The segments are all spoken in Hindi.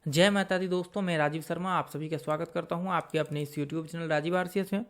जय माता दी दोस्तों, मैं राजीव शर्मा आप सभी का स्वागत करता हूं आपके अपने इस यूट्यूब चैनल राजीव आरसीएस में।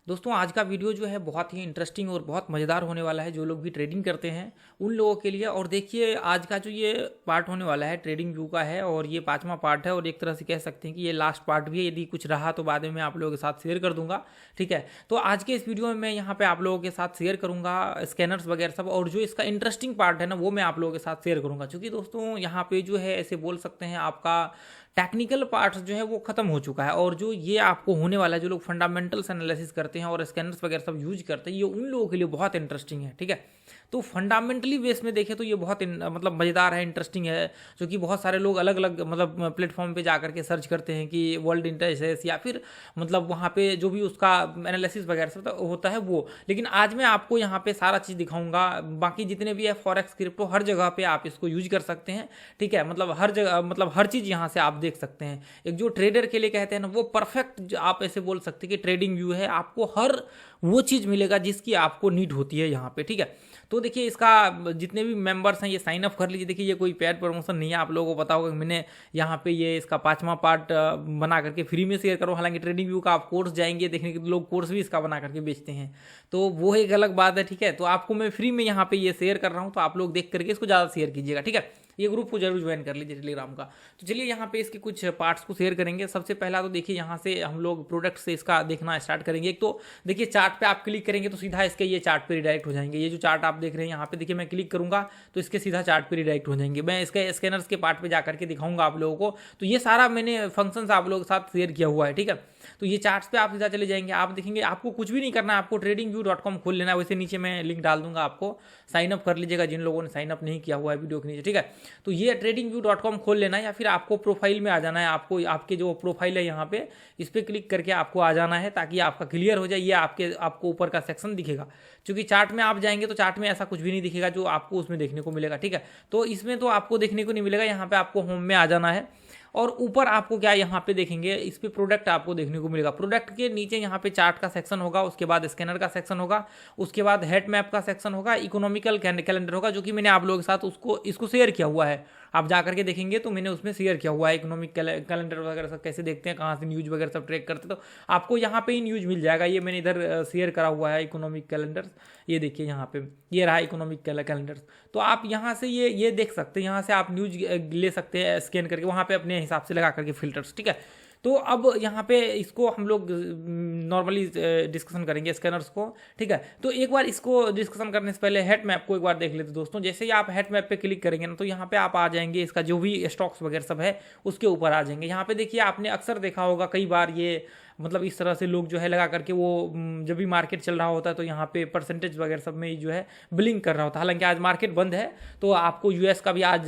दोस्तों, आज का वीडियो जो है बहुत ही इंटरेस्टिंग और बहुत मज़ेदार होने वाला है। जो लोग भी ट्रेडिंग करते हैं उन लोगों के लिए। और देखिए, आज का जो ये पार्ट होने वाला है ट्रेडिंग व्यू का है, और ये 5वां पार्ट है, और एक तरह से कह सकते हैं कि ये लास्ट पार्ट भी है। यदि कुछ रहा तो बाद में मैं आप लोगों के साथ शेयर कर दूंगा, ठीक है। तो आज के इस वीडियो में मैं यहाँ पे आप लोगों के साथ शेयर करूंगा स्कैनर्स वगैरह सब, और जो इसका इंटरेस्टिंग पार्ट है ना वो मैं आप लोगों के साथ शेयर करूंगा। क्योंकि दोस्तों यहाँ पे जो है ऐसे बोल सकते हैं आपका टेक्निकल पार्ट जो है वो खत्म हो चुका है, और जो ये आपको होने वाला है, जो लोग फंडामेंटल्स एनालिसिस करते हैं और स्कैनर्स वगैरह सब यूज करते हैं, ये उन लोगों के लिए बहुत इंटरेस्टिंग है, ठीक है। तो फंडामेंटली बेस में देखें तो ये बहुत मतलब मज़ेदार है, इंटरेस्टिंग है। जो कि बहुत सारे लोग अलग अलग मतलब प्लेटफॉर्म पे जा करके सर्च करते हैं कि वर्ल्ड इंटरेस्ट या फिर मतलब वहाँ पे जो भी उसका एनालिसिस वगैरह सब होता है वो। लेकिन आज मैं आपको यहाँ पे सारा चीज़ दिखाऊंगा। बाकी जितने भी है फॉरेक्स क्रिप्टो हर जगह पे आप इसको यूज कर सकते हैं, ठीक है। मतलब हर जगह, मतलब हर चीज़ यहाँ से आप देख सकते हैं। एक जो ट्रेडर के लिए कहते हैं ना वो परफेक्ट, आप ऐसे बोल सकते हैं कि ट्रेडिंग व्यू है। आपको हर वो चीज़ मिलेगा जिसकी आपको नीड होती है यहाँ पे, ठीक है। तो देखिए, इसका जितने भी मेंबर्स हैं ये साइन अप कर लीजिए। देखिए, ये कोई पेड प्रमोशन नहीं है, आप लोगों को पता होगा कि मैंने यहाँ पे ये इसका 5वां पार्ट बना करके फ्री में शेयर करो। हालांकि ट्रेडिंग व्यू का आप कोर्स जाएंगे देखने के तो लोग कोर्स भी इसका बना करके बेचते हैं, तो वो एक अलग बात है, ठीक है। तो आपको मैं फ्री में यहाँ पे ये शेयर कर रहा हूँ, तो आप लोग देख करके इसको ज़्यादा शेयर कीजिएगा, ठीक है। ये ग्रुप को जरूर ज्वाइन कर लीजिए टेलीग्राम का। तो चलिए यहाँ पे इसके कुछ पार्ट्स को शेयर करेंगे। सबसे पहला तो देखिए, यहाँ से हम लोग प्रोडक्ट से इसका देखना स्टार्ट करेंगे। एक तो देखिए, चार्ट पे आप क्लिक करेंगे तो सीधा इसके ये चार्ट पे रिडायरेक्ट हो जाएंगे। ये जो चार्ट आप देख रहे हैं यहाँ पे, देखिए मैं क्लिक करूंगा तो इसके सीधा चार्ट पे रिडायरेक्ट हो जाएंगे। मैं इसके स्कैनर्स के पार्ट पे जाकर के दिखाऊंगा आप लोगों को। तो ये सारा मैंने फंक्शंस आप लोगों के साथ शेयर किया हुआ है, ठीक है। तो ये चार्ट्स पे आप सीधा चले जाएंगे, आप देखेंगे आपको कुछ भी नहीं करना है, आपको tradingview.com खोल लेना है। वैसे नीचे मैं लिंक डाल दूंगा, आपको साइन अप कर लीजिएगा जिन लोगों ने साइन अप नहीं किया हुआ है वीडियो के नीचे, ठीक है। तो ये tradingview.com खोल लेना है, या फिर आपको प्रोफाइल में आ जाना है। आपको आपके जो प्रोफाइल है यहाँ पे, इस पर क्लिक करके आपको आ जाना है ताकि आपका क्लियर हो जाए। ये आपको ऊपर का सेक्शन दिखेगा। क्योंकि चार्ट में आप जाएंगे तो चार्ट में ऐसा कुछ भी नहीं दिखेगा जो आपको उसमें देखने को मिलेगा, ठीक है। तो इसमें तो आपको देखने को नहीं मिलेगा। यहाँ पे आपको होम में आ जाना है, और ऊपर आपको क्या यहाँ पे देखेंगे, इस पे प्रोडक्ट आपको देखने को मिलेगा। प्रोडक्ट के नीचे यहाँ पे चार्ट का सेक्शन होगा, उसके बाद स्कैनर का सेक्शन होगा, उसके बाद हेड मैप का सेक्शन होगा, इकोनॉमिकल कैलेंडर होगा, जो कि मैंने आप लोगों के साथ इसको शेयर किया हुआ है। आप जा करके देखेंगे तो मैंने उसमें शेयर किया हुआ है इकोनॉमिक कैलेंडर वगैरह सब कैसे देखते हैं, कहाँ से न्यूज वगैरह सब ट्रैक करते हैं। तो आपको यहाँ पे ही न्यूज मिल जाएगा। ये मैंने इधर शेयर करा हुआ है इकोनॉमिक कैलेंडर। ये देखिए यहाँ पे, ये रहा इकोनॉमिक कैलेंडर। तो आप यहाँ से ये देख सकते हैं, यहाँ से आप न्यूज ले सकते हैं स्कैन करके, वहाँ पे अपने हिसाब से लगा करके फिल्टर्स, ठीक है। तो अब यहाँ पे इसको हम लोग नॉर्मली डिस्कशन करेंगे स्कैनर्स को, ठीक है। तो एक बार इसको डिस्कशन करने से पहले हेड मैप को एक बार देख लेते दोस्तों। जैसे ही आप हेड मैप पे क्लिक करेंगे ना, तो यहाँ पे आप आ जाएंगे, इसका जो भी स्टॉक्स वगैरह सब है उसके ऊपर आ जाएंगे। यहाँ पे देखिए, आपने अक्सर देखा होगा कई बार ये मतलब इस तरह से लोग जो है लगा करके वो जब भी मार्केट चल रहा होता है तो यहाँ पे परसेंटेज वगैरह सब में जो है ब्लिंक कर रहा होता है। हालांकि आज मार्केट बंद है, तो आपको यूएस का भी आज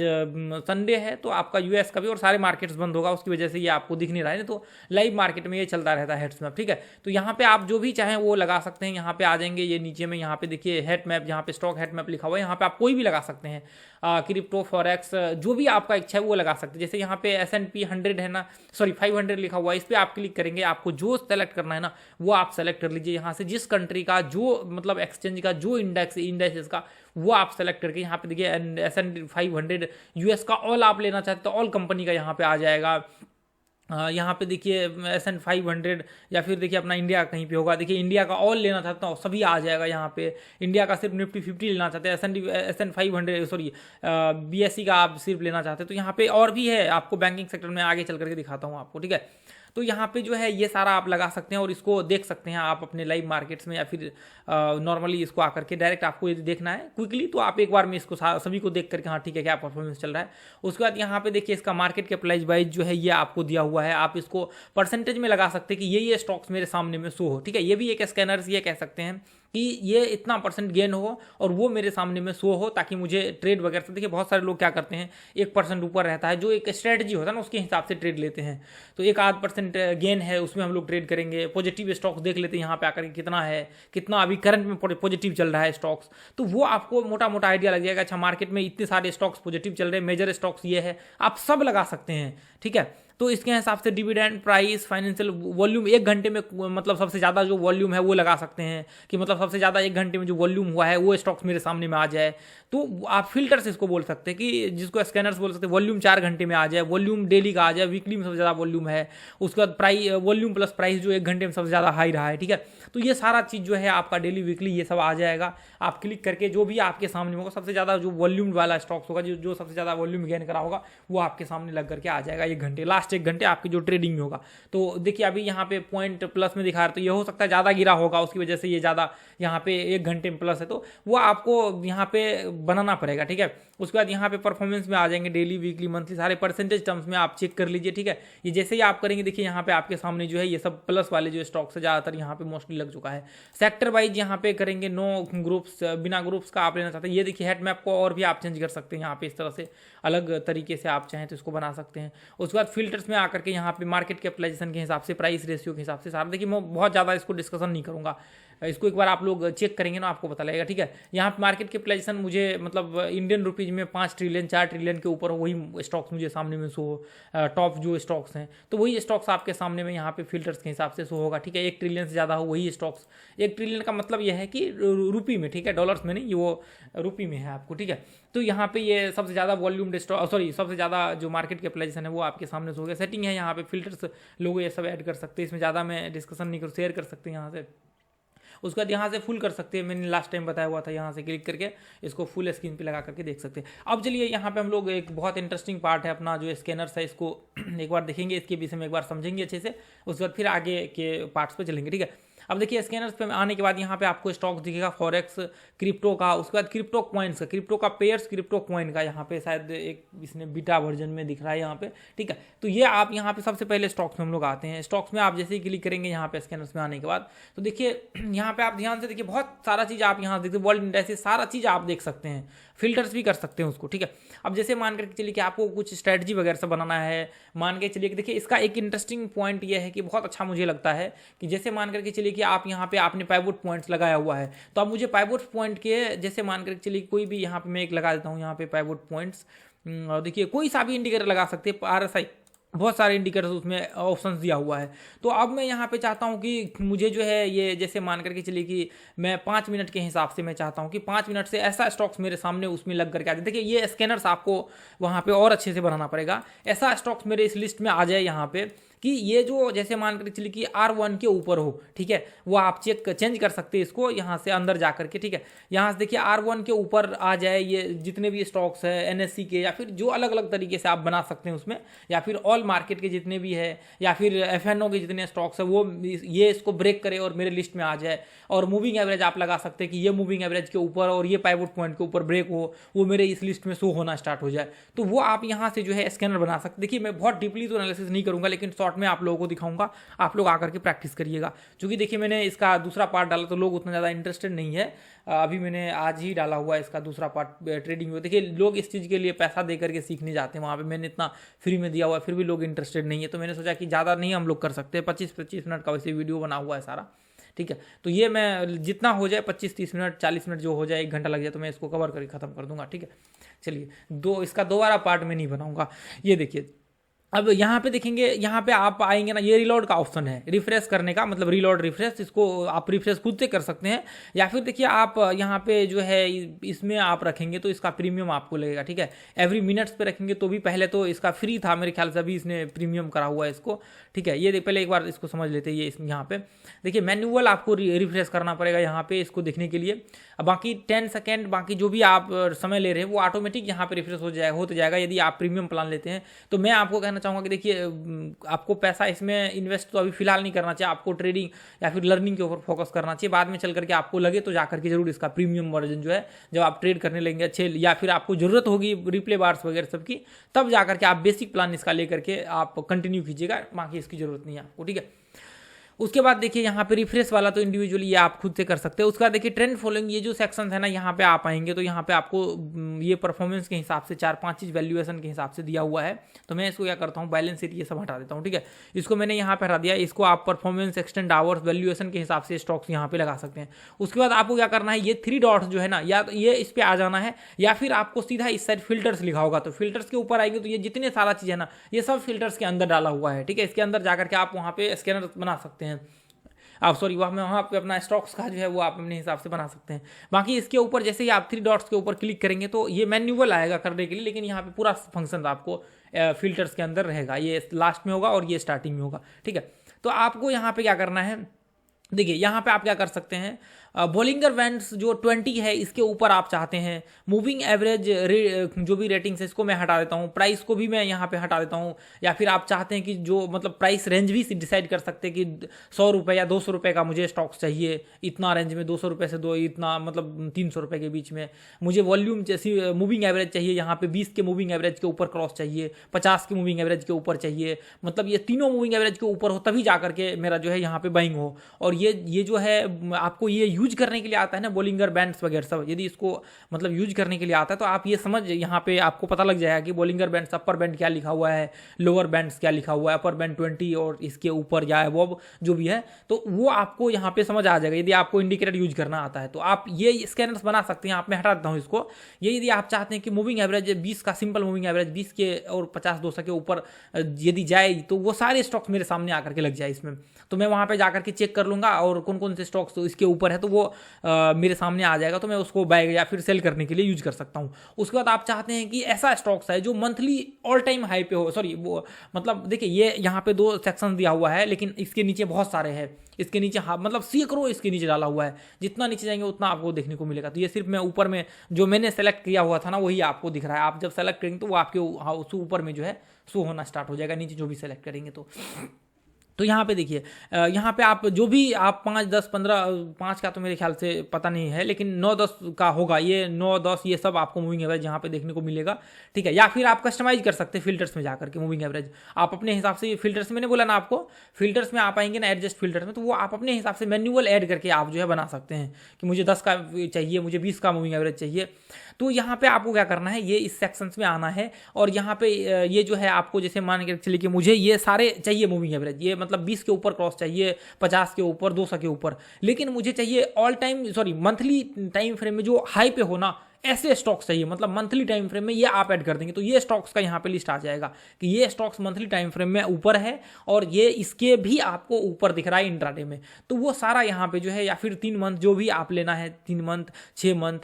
संडे है, तो आपका यूएस का भी और सारे मार्केट्स बंद होगा, उसकी वजह से ये आपको दिख नहीं रहा है। तो लाइव मार्केट में ये चलता रहता है हेड्स मैप, ठीक है। तो यहाँ पे आप जो भी चाहें वो लगा सकते हैं। यहाँ पे आ जाएंगे, ये नीचे में यहाँ पे देखिए हेड मैप, यहाँ पे स्टॉक हेड मैप लिखा हुआ है। यहाँ पे आप कोई भी लगा सकते हैं, क्रिप्टो फॉरेक्स जो भी आपका इच्छा है वो लगा सकते हैं। जैसे यहाँ पे S&P 100 है ना, सॉरी 500 लिखा हुआ है, इस पर आप क्लिक करेंगे, आपको जो सेलेक्ट करना है ना वो आप सेलेक्ट कर लीजिए। यहाँ से जिस कंट्री का जो मतलब एक्सचेंज का जो इंडेक्स का वो आप सेलेक्ट करके यहाँ पे देखिए S&P 500 यूएस का ऑल आप लेना चाहते तो ऑल कंपनी का यहाँ पे आ जाएगा। यहाँ पे देखिए S&P 500, या फिर देखिए अपना इंडिया कहीं पे होगा। देखिए इंडिया का ऑल लेना चाहता हूँ सभी आ जाएगा यहाँ पे। इंडिया का सिर्फ निफ्टी 50 लेना चाहते हैं, S&P 500 सॉरी BSE का आप सिर्फ लेना चाहते हैं तो यहाँ पे और भी है। आपको बैंकिंग सेक्टर में आगे चल करके दिखाता हूँ आपको, ठीक है। तो यहाँ पे जो है ये सारा आप लगा सकते हैं और इसको देख सकते हैं आप अपने लाइव मार्केट्स में, या फिर नॉर्मली इसको आकर के डायरेक्ट आपको यदि देखना है क्विकली तो आप एक बार में इसको सभी को देख करके हाँ ठीक है क्या परफॉर्मेंस चल रहा है। उसके बाद यहाँ पे देखिए इसका मार्केट कैपिटलाइज वाइज जो है ये आपको दिया हुआ है। आप इसको परसेंटेज में लगा सकते हैं कि ये स्टॉक्स मेरे सामने में शो हो, ठीक है। ये भी एक स्कैनर ये कह सकते हैं कि ये इतना % गेन हो और वो मेरे सामने में शो हो, ताकि मुझे ट्रेड वगैरह से, देखिए बहुत सारे लोग क्या करते हैं 1% ऊपर रहता है, जो एक स्ट्रेटजी होता है ना उसके हिसाब से ट्रेड लेते हैं। तो 1-8% गेन है उसमें हम लोग ट्रेड करेंगे। पॉजिटिव स्टॉक्स देख लेते हैं यहाँ पे आकर के कितना है, कितना अभी करंट में पॉजिटिव चल रहा है स्टॉक्स, तो वो आपको मोटा मोटा आइडिया लग जाएगा। अच्छा मार्केट में इतने सारे स्टॉक्स पॉजिटिव चल रहे हैं, मेजर स्टॉक्स ये है, आप सब लगा सकते हैं, ठीक है। तो इसके हिसाब से डिविडेंड, प्राइस, फाइनेंशियल, वॉल्यूम 1 घंटे में मतलब सबसे ज़्यादा जो वॉल्यूम है वो लगा सकते हैं कि मतलब सबसे ज़्यादा 1 घंटे में जो वॉल्यूम हुआ है वो स्टॉक्स मेरे सामने में आ जाए। तो आप फिल्टर्स इसको बोल सकते हैं कि जिसको स्कैनर्स बोल सकते हैं, वॉल्यूम 4 घंटे में आ जाए, वॉल्यूम डेली का आ जाए, वीकली में सबसे ज़्यादा वॉल्यूम है, उसके बाद प्राइस, वॉल्यूम प्लस प्राइस जो 1 घंटे में सबसे ज़्यादा हाई रहा है, ठीक है। तो ये सारा चीज़ जो है आपका डेली, वीकली ये सब आ जाएगा। आप क्लिक करके जो भी आपके सामने होगा, सबसे ज़्यादा जो वॉल्यूम वाला स्टॉक्स होगा, जो सबसे ज़्यादा वॉल्यूम गेन करा होगा वो आपके सामने लग करके आ जाएगा 1 घंटे, लास्ट 1 घंटे आपकी जो ट्रेडिंग होगा। तो देखिए अभी यहाँ पे पॉइंट प्लस में दिखा रहा है, तो ये हो सकता है ज़्यादा गिरा होगा, उसकी वजह से ये ज़्यादा यहाँ पे 1 घंटे में प्लस है, तो वो आपको यहाँ पे बनाना पड़ेगा, ठीक है। उसके बाद यहाँ पे परफॉर्मेंस में आ जाएंगे, डेली, वीकली, मंथली, सारे परसेंटेज टर्म्स में आप चेक कर लीजिए, ठीक है। ये जैसे ही आप करेंगे देखिए यहाँ पे आपके सामने जो है ये सब प्लस वाले जो स्टॉक्स है ज़्यादातर यहाँ पे मोस्टली लग चुका है। सेक्टर वाइज यहाँ पे करेंगे, नो ग्रुप्स, बिना ग्रुप्स का आप लेना चाहते हैं, ये देखिए हेड मैप को और भी आप चेंज कर सकते हैं यहाँ पे, इस तरह से अलग तरीके से आप चाहें तो इसको बना सकते हैं। उसके बाद फिल्टर्स में आकर के यहाँ पे मार्केट कैपिटलाइजेशन के हिसाब से, प्राइस रेशियो के हिसाब से सारा, देखिए मैं बहुत ज़्यादा इसको डिस्कशन नहीं करूँगा, इसको एक बार आप लोग चेक करेंगे ना आपको पता लगेगा, ठीक है। यहाँ पे मार्केट कैपिटलाइजेशन मुझे मतलब इंडियन रुपीज़ में 5 ट्रिलियन 4 ट्रिलियन के ऊपर वही स्टॉक्स मुझे सामने में शो, टॉप जो स्टॉक्स हैं तो वही स्टॉक्स आपके सामने में यहाँ पे फिल्टर्स के हिसाब से शो होगा, ठीक है। 1 ट्रिलियन से ज़्यादा हो वही स्टॉक्स, 1 ट्रिलियन का मतलब यह है कि रुपी में, ठीक है, डॉलर्स में नहीं, ये वो रुपी में है आपको, ठीक है। तो यहाँ पे ये सबसे ज़्यादा वॉल्यूम सबसे ज़्यादा जो मार्केट कैपिटलाइजेशन है वो आपके सामने से हो गया। सेटिंग है यहाँ पे, फिल्टर्स लोग ये सब ऐड कर सकते हैं, इसमें ज़्यादा मैं डिस्कशन नहीं करूँ, शेयर कर सकते हैं यहाँ से। उसके बाद यहाँ से फुल कर सकते हैं, मैंने लास्ट टाइम बताया हुआ था, यहाँ से क्लिक करके इसको फुल स्क्रीन पे लगा करके देख सकते हैं। अब चलिए यहाँ पे हम लोग एक बहुत इंटरेस्टिंग पार्ट है अपना जो स्कैनर्स है, इसको एक बार देखेंगे, इसके विषय में एक बार समझेंगे अच्छे से, उसके बाद फिर आगे के पार्ट्स पे चलेंगे, ठीक है। अब देखिए स्कैनर्स पे आने के बाद यहाँ पे आपको स्टॉक्स दिखेगा, फॉरेक्स, क्रिप्टो का, उसके बाद क्रिप्टो कॉइन्स का, क्रिप्टो का पेयर्स, क्रिप्टो कॉइन का, यहाँ पे शायद एक इसने बीटा वर्जन में दिख रहा है यहाँ पे, ठीक है। तो ये आप यहाँ पे सबसे पहले स्टॉक्स में हम लोग आते हैं। स्टॉक्स में आप जैसे ही क्लिक करेंगे यहाँ पे स्कैनर्स में आने के बाद, तो देखिए यहाँ पे आप ध्यान से देखिए बहुत सारा चीज़ आप यहाँ देखते हैं, वर्ल्ड इंडेक्स, सारा चीज़ आप देख सकते हैं, फिल्टर्स भी कर सकते हैं उसको, ठीक है। अब जैसे मान करके चलिए कि आपको कुछ स्ट्रेटजी वगैरह से बनाना है, मान के चलिए कि देखिए इसका एक इंटरेस्टिंग पॉइंट ये है कि बहुत अच्छा मुझे लगता है कि जैसे मान करके चलिए कि आप यहाँ पे आपने पाइवोट पॉइंट्स लगाया हुआ है, तो अब मुझे पाइवोट पॉइंट के जैसे मान करके चलिए कोई भी यहाँ पे मैं एक लगा देता हूँ यहाँ पे पाइवोट पॉइंट्स, देखिए कोई सा भी इंडिकेटर लगा सकते हैं, RSI, बहुत सारे इंडिकेटर्स उसमें ऑप्शंस दिया हुआ है। तो अब मैं यहाँ पे चाहता हूँ कि मुझे जो है ये जैसे मान करके चलिए कि मैं 5 मिनट के हिसाब से मैं चाहता हूँ कि 5 मिनट से ऐसा स्टॉक्स मेरे सामने उसमें लग करके आ जाए। देखिए ये स्कैनर्स आपको वहाँ पे और अच्छे से बनाना पड़ेगा, ऐसा स्टॉक्स मेरे इस लिस्ट में आ जाए यहाँ पे कि ये जो जैसे मान कर चलिए कि R1 के ऊपर हो, ठीक है, वो आप चेंज कर सकते हैं इसको यहाँ से अंदर जा करके, ठीक है। यहाँ से देखिए R1 के ऊपर आ जाए ये जितने भी स्टॉक्स है NSE के, या फिर जो अलग अलग तरीके से आप बना सकते हैं उसमें, या फिर ऑल मार्केट के जितने भी है, या फिर FNO के जितने स्टॉक्स है वो ये इसको ब्रेक करे और मेरे लिस्ट में आ जाए। और मूविंग एवरेज आप लगा सकते हैं कि ये मूविंग एवरेज के ऊपर और ये पाइवोट पॉइंट के ऊपर ब्रेक हो, वो मेरे इस लिस्ट में शो होना स्टार्ट हो जाए, तो वो आप यहाँ से जो है स्कैनर बना सकते। देखिए मैं बहुत डीपली तो एनालिसिस नहीं करूँगा, लेकिन शॉर्ट में आप लोगों को दिखाऊंगा, आप लोग आकर के प्रैक्टिस करिएगा। क्योंकि देखिए मैंने इसका दूसरा पार्ट डाला तो लोग उतना ज़्यादा इंटरेस्टेड नहीं है, अभी मैंने आज ही डाला हुआ है इसका दूसरा पार्ट ट्रेडिंग में। देखिए लोग इस चीज़ के लिए पैसा दे करके सीखने जाते हैं, वहाँ पे मैंने इतना फ्री में दिया हुआ है, फिर भी लोग इंटरेस्टेड नहीं है, तो मैंने सोचा कि ज़्यादा नहीं हम लोग कर सकते, 25-25 मिनट का वैसे वीडियो बना हुआ है सारा, ठीक है। तो ये मैं जितना हो जाए 25-30 मिनट 40 मिनट जो हो जाए 1 घंटा लग जाए तो मैं इसको कवर करके ख़त्म कर दूंगा, ठीक है। चलिए इसका दोबारा पार्ट में नहीं बनाऊंगा। ये देखिए अब यहाँ पे देखेंगे, यहाँ पे आप आएंगे ना, ये रिलोड का ऑप्शन है, रिफ्रेश करने का मतलब रिलोड रिफ्रेश, इसको आप रिफ्रेश खुद से कर सकते हैं, या फिर देखिए आप यहाँ पे जो है इसमें आप रखेंगे तो इसका प्रीमियम आपको लगेगा, ठीक है। एवरी मिनट्स पे रखेंगे तो भी पहले तो इसका फ्री था मेरे ख्याल से, अभी इसने प्रीमियम करा हुआ है इसको, ठीक है। ये पहले एक बार इसको समझ लेते हैं। ये यहाँ पे देखिए मैनुअल आपको रिफ्रेश करना पड़ेगा यहाँ पे इसको देखने के लिए। अब बाकी 10 सेकेंड बाकी जो भी आप समय ले रहे हैं वो ऑटोमेटिक यहाँ पे रिफ्रेश होते जाएगा यदि आप प्रीमियम प्लान लेते हैं। तो मैं आपको कहना चाहूँगा कि देखिए आपको पैसा इसमें इन्वेस्ट तो अभी फिलहाल नहीं करना चाहिए, आपको ट्रेडिंग या फिर लर्निंग के ऊपर फोकस करना चाहिए। बाद में चल करके आपको लगे तो जा करके जरूर इसका प्रीमियम वर्जन जो है जब आप ट्रेड करने लगेंगे अच्छे, या फिर आपको जरूरत होगी रिप्ले बार्स वगैरह सबकी, तब जा करके आप बेसिक प्लान इसका लेकर के आप कंटिन्यू कीजिएगा, बाकी इसकी जरूरत नहीं है आपको, ठीक है। उसके बाद देखिए यहाँ पे रिफ्रेश वाला तो इंडिविजुअली ये आप खुद से कर सकते हैं। उसके बाद देखिए ट्रेंड फॉलोइंग, ये जो सेक्शन है ना, यहाँ पे आप आएंगे तो यहाँ पे आपको ये परफॉर्मेंस के हिसाब से 4-5 चीज़ वैल्यूएशन के हिसाब से दिया हुआ है। तो मैं इसको क्या करता हूँ, बैलेंस शीट ये सब हटा देता हूँ, ठीक है। इसको मैंने यहाँ पे हटा दिया। इसको आप परफॉर्मेंस, एक्सटेंड आवर्स, वैल्यूएशन के हिसाब से स्टॉक्स यहाँ पे लगा सकते हैं। उसके बाद आपको क्या करना है, ये 3 डॉट्स जो है ना, या तो ये इस पर आ जाना है, या फिर आपको सीधा इस साइड फिल्टर्स लिखा होगा, तो फिल्टर्स के ऊपर आएंगे तो ये जितने सारा चीज़ है ना, ये सब फिल्टर्स के अंदर डाला हुआ है, ठीक है। इसके अंदर जाकर के आप वहाँ पे स्कैनर बना सकते हैं, आप सॉरी वहाँ पे अपना स्टॉक्स का जो है वो आप अपने हिसाब से बना सकते हैं। बाकी इसके ऊपर जैसे ही आप 3 डॉट्स के ऊपर क्लिक करेंगे तो ये मैन्युअल आएगा करने के लिए, लेकिन यहाँ पे पूरा फंक्शन आपको फिल्टर्स के अंदर रहेगा। ये लास्ट में होगा और ये स्टार्टिंग में होगा, ठीक है। तो आपको यहाँ पे क्या करना है, देखिए यहाँ पे आप क्या कर सकते हैं, बोलिंगर बैंड्स जो 20 है इसके ऊपर आप चाहते हैं, मूविंग एवरेज जो भी रेटिंग्स है इसको मैं हटा देता हूँ, प्राइस को भी मैं यहाँ पे हटा देता हूँ। या फिर आप चाहते हैं कि जो मतलब प्राइस रेंज भी डिसाइड कर सकते हैं कि 100 रुपये या 200 रुपये का मुझे स्टॉक्स चाहिए, इतना रेंज में 200 रुपये से दो इतना मतलब 300 रुपये के बीच में मुझे वॉल्यूम जैसी मूविंग एवरेज चाहिए, यहाँ पे 20 के मूविंग एवरेज के ऊपर क्रॉस चाहिए, 50 के मूविंग एवरेज के ऊपर चाहिए, मतलब ये तीनों मूविंग एवरेज के ऊपर हो तभी जा करके मेरा जो है यहाँ पे बाइंग हो। और ये जो है आपको ये यूज करने के लिए आता है ना, बोलिंगर बैंड्स वगैरह सब, यदि इसको मतलब यूज करने के लिए आता है तो आप ये समझ, यहाँ पे आपको पता लग जाएगा कि बोलिंगर बैंड्स अपर बैंड क्या लिखा हुआ है, लोअर बैंड्स क्या लिखा हुआ है, अपर बैंड 20 और इसके ऊपर या वो जो भी है, तो वो आपको यहाँ पे समझ आ जाएगा। यदि आपको इंडिकेटर यूज करना आता है तो आप ये स्कैनर्स बना सकते हैं। आप मैं हटा देता हूँ इसको। ये यदि आप चाहते हैं कि मूविंग एवरेज 20 का सिंपल मूविंग एवरेज 20 के और 50-200 के ऊपर यदि जाए तो वो सारे स्टॉक्स मेरे सामने आकर के लग जाए इसमें, तो मैं वहाँ पे जाकर के चेक कर लूँगा और कौन कौन से स्टॉक्स तो इसके ऊपर है तो वो मेरे सामने आ जाएगा, तो मैं उसको बाय या फिर सेल करने के लिए यूज कर सकता हूँ। उसके बाद आप चाहते हैं कि ऐसा स्टॉक्स है जो मंथली ऑल टाइम हाई पे हो, सॉरी वो मतलब देखिए ये यहाँ पे 2 सेक्शन दिया हुआ है, लेकिन इसके नीचे बहुत सारे हैं, इसके नीचे मतलब सैकड़ों इसके नीचे डाला हुआ है, जितना नीचे जाएंगे उतना आपको देखने को मिलेगा। तो ये सिर्फ मैं ऊपर में जो मैंने सेलेक्ट किया हुआ था ना वही आपको दिख रहा है। आप जब सेलेक्ट करेंगे तो वो आपके उस ऊपर में जो है शो होना स्टार्ट हो जाएगा, नीचे जो भी सेलेक्ट करेंगे तो यहाँ पे देखिए, यहाँ पे आप जो भी आप 5, 10, 15, 5 का तो मेरे ख्याल से पता नहीं है, लेकिन 9, 10 का होगा, ये 9, 10 ये सब आपको मूविंग एवरेज यहाँ पे देखने को मिलेगा, ठीक है। या फिर आप कस्टमाइज कर सकते हैं फिल्टर्स में जाकर के मूविंग एवरेज आप अपने हिसाब से। फिल्टर्स मैंने बोला ना आपको, फिल्टर्स में आप आएंगे ना एडजस्ट फिल्टर्स में, तो वो आप अपने हिसाब से मैन्युअल ऐड करके आप जो है बना सकते हैं कि मुझे 10 का चाहिए, मुझे 20 का मूविंग एवरेज चाहिए। तो यहाँ पे आपको क्या करना है, ये इस सेक्शंस में आना है और यहाँ पे ये जो है आपको जैसे मान के चलिए कि मुझे ये सारे चाहिए मूविंग एवरेज, ये मतलब 20 के ऊपर क्रॉस चाहिए, 50 के ऊपर, 200 के ऊपर, लेकिन मुझे चाहिए all time monthly time frame में जो हाई पे हो ना, ऐसे स्टॉक्स चाहिए, मतलब मंथली टाइम फ्रेम में ये आप ऐड कर देंगे तो ये स्टॉक्स का यहाँ पे लिस्ट आ जाएगा कि ये स्टॉक्स मंथली टाइम फ्रेम में ऊपर है और ये इसके भी आपको ऊपर दिख रहा है इंट्राडे में। तो वो सारा यहाँ पे जो है, या फिर 3 मंथ जो भी आप लेना है, 3 month, 6 month,